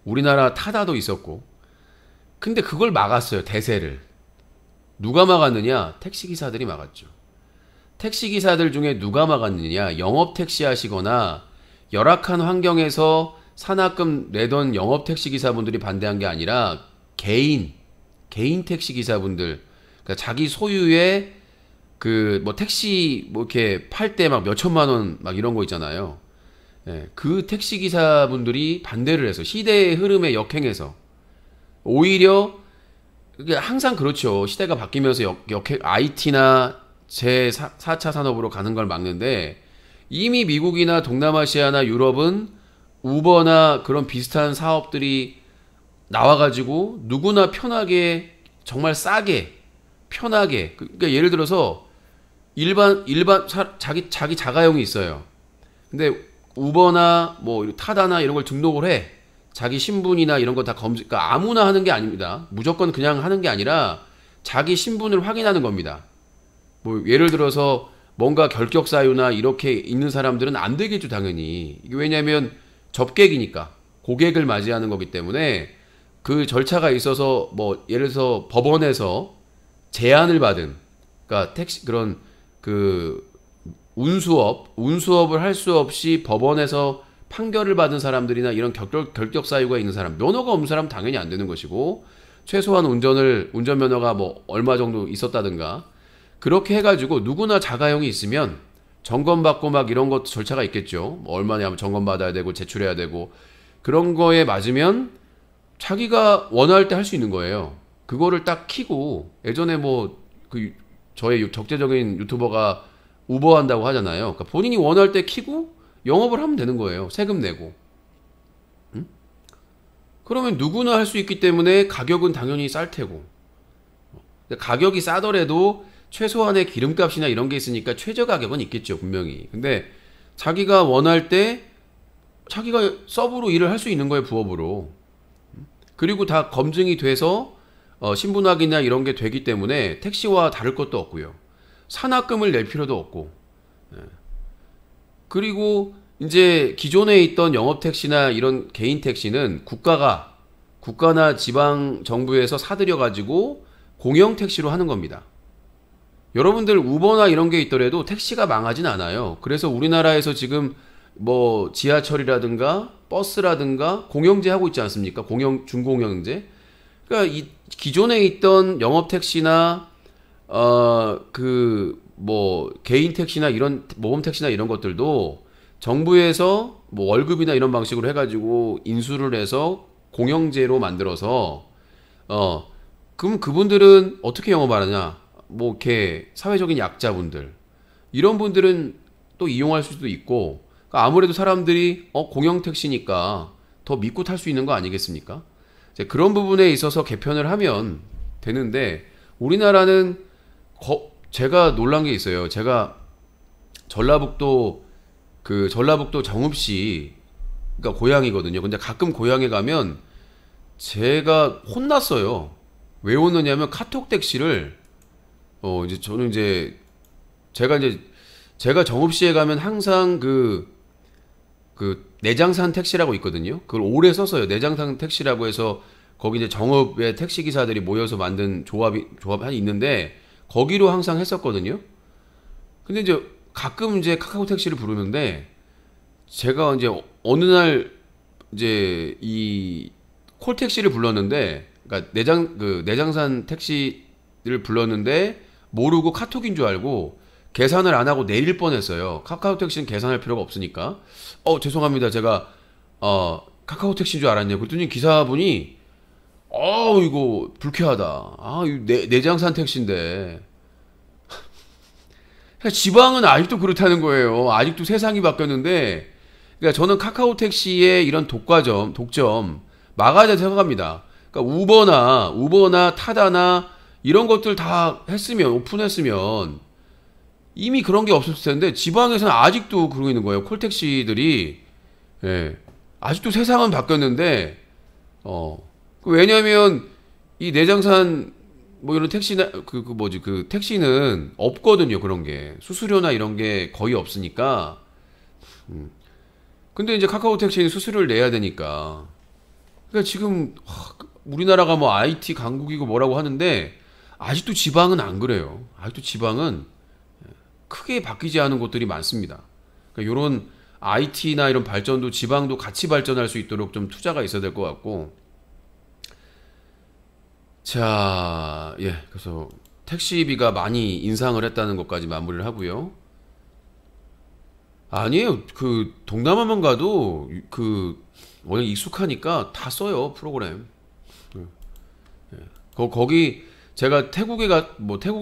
Speaker 1: 우리나라 타다도 있었고. 근데 그걸 막았어요. 대세를. 누가 막았느냐? 택시기사들이 막았죠. 택시기사들 중에 누가 막았느냐? 영업택시 하시거나 열악한 환경에서 산학금 내던 영업택시기사분들이 반대한 게 아니라 개인 택시기사분들, 그러니까 자기 소유의 뭐 택시 이렇게 팔 때 막 몇천만 원 막 이런 거 있잖아요. 그 택시기사분들이 반대를 해서 시대의 흐름에 역행해서 오히려 항상 그렇죠. 시대가 바뀌면서 IT나 제4차 산업으로 가는 걸 막는데 이미 미국이나 동남아시아나 유럽은 우버나 그런 비슷한 사업들이 나와가지고 누구나 편하게 정말 싸게 편하게 그러니까 예를 들어서 일반 자기 자가용이 있어요. 근데 우버나 뭐 타다나 이런 걸 등록을 해. 자기 신분이나 이런 거 다 그러니까 아무나 하는 게 아닙니다. 무조건 그냥 하는 게 아니라 자기 신분을 확인하는 겁니다. 뭐 예를 들어서 뭔가 결격 사유나 이렇게 있는 사람들은 안 되겠죠, 당연히. 이게 왜냐면 접객이니까 고객을 맞이하는 거기 때문에 그 절차가 있어서 뭐 예를 들어서 법원에서 제안을 받은 그러니까 택시 그런 그 운수업을 할 수 없이 법원에서 판결을 받은 사람들이나 이런 결격 사유가 있는 사람, 면허가 없는 사람은 당연히 안 되는 것이고 최소한 운전면허가 뭐 얼마 정도 있었다든가 그렇게 해가지고 누구나 자가용이 있으면 점검받고 막 이런 것도 절차가 있겠죠. 뭐 얼마냐 점검받아야 되고 제출해야 되고 그런 거에 맞으면 자기가 원할 때 할 수 있는 거예요. 그거를 딱 키고 예전에 뭐 그 저의 적재적인 유튜버가 우버 한다고 하잖아요. 그러니까 본인이 원할 때 키고 영업을 하면 되는 거예요. 세금 내고. 응? 그러면 누구나 할 수 있기 때문에 가격은 당연히 쌀 테고. 가격이 싸더라도 최소한의 기름값이나 이런 게 있으니까 최저 가격은 있겠죠, 분명히. 근데 자기가 원할 때 자기가 서브로 일을 할 수 있는 거예요, 부업으로. 그리고 다 검증이 돼서 신분 확인이나 이런 게 되기 때문에 택시와 다를 것도 없고요. 산학금을 낼 필요도 없고. 그리고 이제 기존에 있던 영업 택시나 이런 개인 택시는 국가나 지방 정부에서 사들여 가지고 공영 택시로 하는 겁니다. 여러분들 우버나 이런 게 있더라도 택시가 망하진 않아요. 그래서 우리나라에서 지금 뭐 지하철이라든가 버스라든가 공영제 하고 있지 않습니까? 준공영제. 그러니까 이 기존에 있던 영업 택시나 그 뭐 개인 택시나 이런 모범 택시나 이런 것들도 정부에서 뭐 월급이나 이런 방식으로 해가지고 인수를 해서 공영제로 만들어서 그럼 그분들은 어떻게 영업하느냐? 뭐 이렇게 사회적인 약자분들 이런 분들은 또 이용할 수도 있고, 그러니까 아무래도 사람들이 공영 택시니까 더 믿고 탈 수 있는 거 아니겠습니까? 이제 그런 부분에 있어서 개편을 하면 되는데 우리나라는 제가 놀란 게 있어요. 제가 전라북도 정읍시 그러니까 고향이거든요. 근데 가끔 고향에 가면 제가 혼났어요. 왜 혼났냐면 카톡 택시를 이제 저는 이제 제가 정읍시에 가면 항상 그 내장산 택시라고 있거든요. 그걸 오래 썼어요. 내장산 택시라고 해서 거기 이제 정읍의 택시 기사들이 모여서 만든 조합이 한 있는데 거기로 항상 했었거든요. 근데 이제 가끔 이제 카카오 택시를 부르는데 제가 이제 어느 날 이제 이 콜 택시를 불렀는데, 그러니까 내장산 택시를 불렀는데 모르고 카톡인 줄 알고 계산을 안 하고 내릴 뻔했어요. 카카오 택시는 계산할 필요가 없으니까. 죄송합니다. 제가 카카오 택시인 줄 알았네요. 그랬더니 기사분이 이거 불쾌하다. 이거 내장산 택시인데. 지방은 아직도 그렇다는 거예요. 아직도 세상이 바뀌었는데, 그러니까 저는 카카오 택시의 이런 독점 막아야 된다고 생각합니다. 그러니까 우버나 타다나 이런 것들 다 오픈했으면 이미 그런 게 없었을 텐데 지방에서는 아직도 그러고 있는 거예요. 콜택시들이. 예. 아직도 세상은 바뀌었는데 왜냐면 이 내장산 뭐 이런 택시나 그 택시는 없거든요. 그런 게 수수료나 이런 게 거의 없으니까. 근데 이제 카카오 택시는 수수료를 내야 되니까. 그러니까 지금 우리나라가 뭐 IT 강국이고 뭐라고 하는데 아직도 지방은 안 그래요. 아직도 지방은 크게 바뀌지 않은 곳들이 많습니다. 그러니까 이런 IT나 이런 발전도 지방도 같이 발전할 수 있도록 좀 투자가 있어야 될 것 같고. 자, 그래서 택시비가 많이 인상을 했다는 것까지 마무리를 하고요. 아니에요. 그 동남아만 가도 워낙 익숙하니까 다 써요, 프로그램. 거기 제가 태국에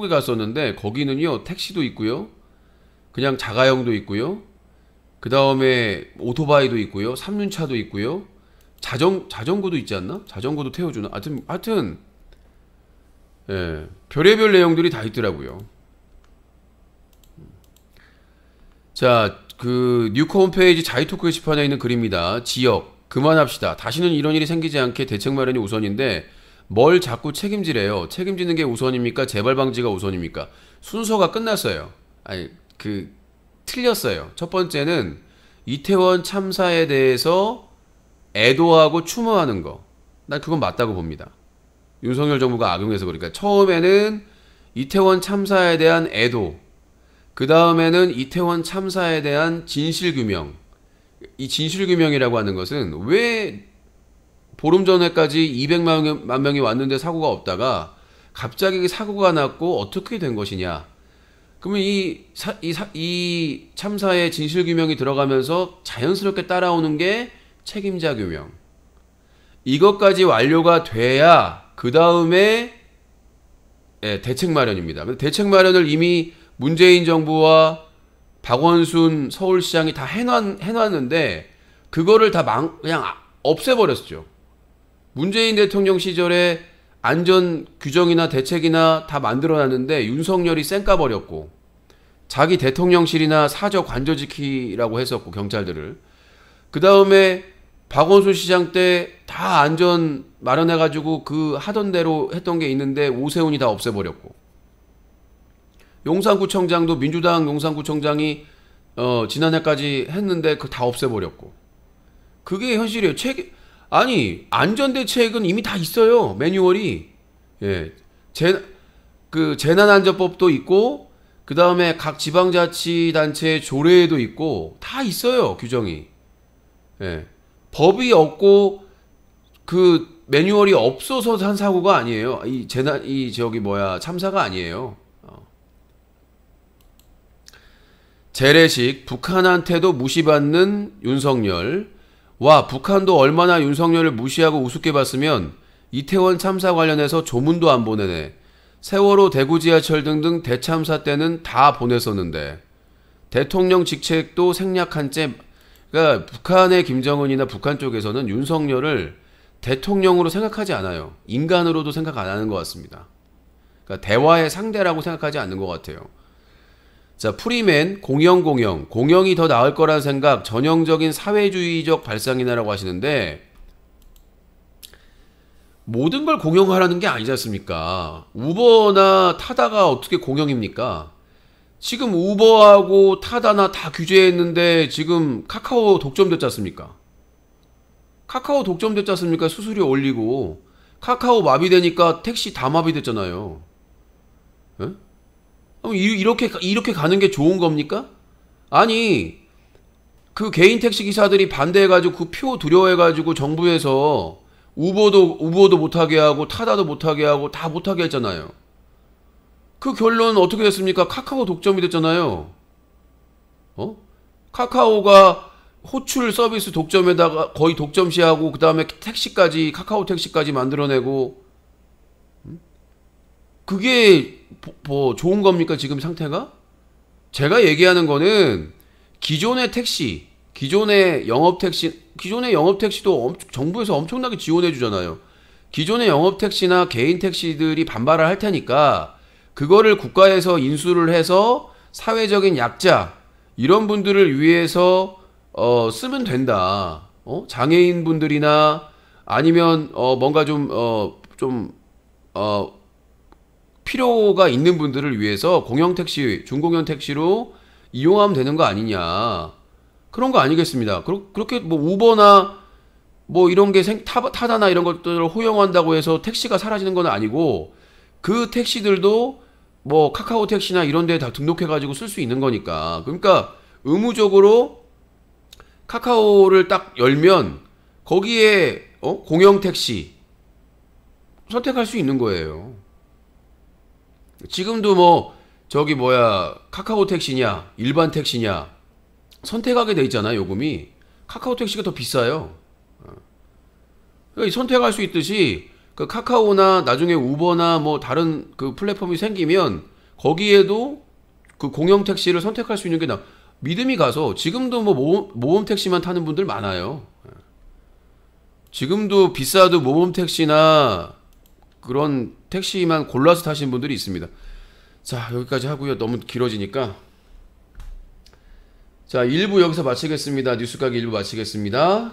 Speaker 1: 갔었는데 거기는요 택시도 있고요, 그냥 자가용도 있고요, 그 다음에 오토바이도 있고요, 3륜차도 있고요, 자전거도 있지 않나? 자전거도 태워주나? 하여튼 별의별 내용들이 다 있더라고요. 자, 그 뉴코 홈페이지 자이토크 게시판에 있는 글입니다. 지역 그만합시다. 다시는 이런 일이 생기지 않게 대책 마련이 우선인데 뭘 자꾸 책임지래요. 책임지는 게 우선입니까? 재발 방지가 우선입니까? 순서가 끝났어요. 틀렸어요. 첫 번째는 이태원 참사에 대해서 애도하고 추모하는 거. 난 그건 맞다고 봅니다. 윤석열 정부가 악용해서 그러니까 처음에는 이태원 참사에 대한 애도, 그 다음에는 이태원 참사에 대한 진실규명. 이 진실규명이라고 하는 것은 왜 보름 전에까지 200만 명이 왔는데 사고가 없다가 갑자기 사고가 났고 어떻게 된 것이냐. 그러면 이 참사의 진실규명이 들어가면서 자연스럽게 따라오는 게 책임자 규명. 이것까지 완료가 돼야 그 다음에 대책 마련입니다. 대책 마련을 이미 문재인 정부와 박원순 서울시장이 다 해놨는데 그거를 다 그냥 없애버렸죠. 문재인 대통령 시절에 안전 규정이나 대책이나 다 만들어놨는데 윤석열이 쌩까버렸고 자기 대통령실이나 사저 관저지키라고 했었고 경찰들을 그 다음에 박원순 시장 때 다 안전 마련해가지고 그 하던 대로 했던 게 있는데 오세훈이 다 없애버렸고 용산구청장도 민주당 용산구청장이 지난해까지 했는데 그 다 없애버렸고 그게 현실이에요. 아니 안전대책은 이미 다 있어요. 매뉴얼이. 예. 그 재난안전법도 있고 그 다음에 각 지방자치단체 조례에도 있고 다 있어요. 규정이. 예. 법이 없고 그 매뉴얼이 없어서 한 사고가 아니에요. 참사가 아니에요. 재래식 북한한테도 무시받는 윤석열. 와, 북한도 얼마나 윤석열을 무시하고 우습게 봤으면 이태원 참사 관련해서 조문도 안 보내네. 세월호 대구 지하철 등등 대참사 때는 다 보냈었는데 대통령 직책도 생략한 채. 그러니까 북한의 김정은이나 북한 쪽에서는 윤석열을 대통령으로 생각하지 않아요. 인간으로도 생각 안 하는 것 같습니다. 그러니까 대화의 상대라고 생각하지 않는 것 같아요. 자, 프리맨 공영이 더 나을 거란 생각, 전형적인 사회주의적 발상이나라고 하시는데 모든 걸 공영하라는 게 아니지 않습니까? 우버나 타다가 어떻게 공영입니까? 지금 우버하고 타다나 다 규제했는데 지금 카카오 독점됐지 않습니까? 카카오 독점됐지 않습니까? 수수료 올리고 카카오 마비되니까 택시 다 마비됐잖아요. 에? 이렇게 가는 게 좋은 겁니까? 아니 그 개인 택시 기사들이 반대해가지고 그 표 두려워해가지고 정부에서 우버도 못하게 하고 타다도 못하게 하고 다 못하게 했잖아요. 그 결론 어떻게 됐습니까? 카카오 독점이 됐잖아요. 카카오가 호출 서비스 독점에다가 거의 독점시하고 그 다음에 택시까지 카카오 택시까지 만들어내고 그게 뭐 좋은 겁니까 지금 상태가? 제가 얘기하는 거는 기존의 영업택시도 정부에서 엄청나게 지원해 주잖아요. 기존의 영업택시나 개인 택시들이 반발을 할 테니까 그거를 국가에서 인수를 해서 사회적인 약자 이런 분들을 위해서 쓰면 된다. 장애인분들이나 아니면 뭔가 필요가 있는 분들을 위해서 공영택시, 중공영 택시로 이용하면 되는 거 아니냐. 그런 거 아니겠습니다. 그렇게 뭐 우버나 뭐 이런 게 타다나 이런 것들을 허용한다고 해서 택시가 사라지는 건 아니고 그 택시들도 뭐 카카오 택시나 이런 데에 다 등록해가지고 쓸 수 있는 거니까. 그러니까 의무적으로 카카오를 딱 열면 거기에 공영 택시 선택할 수 있는 거예요. 지금도 뭐 카카오 택시냐 일반 택시냐 선택하게 돼 있잖아요. 요금이 카카오 택시가 더 비싸요. 그러니까 선택할 수 있듯이 그 카카오나 나중에 우버나 뭐 다른 그 플랫폼이 생기면 거기에도 그 공영 택시를 선택할 수 있는 게 믿음이 가서 지금도 뭐 모범 택시만 타는 분들 많아요. 지금도 비싸도 모범 택시나 그런 택시만 골라서 타시는 분들이 있습니다. 자, 여기까지 하고요. 너무 길어지니까. 자, 1부 여기서 마치겠습니다. 뉴스가게 1부 마치겠습니다.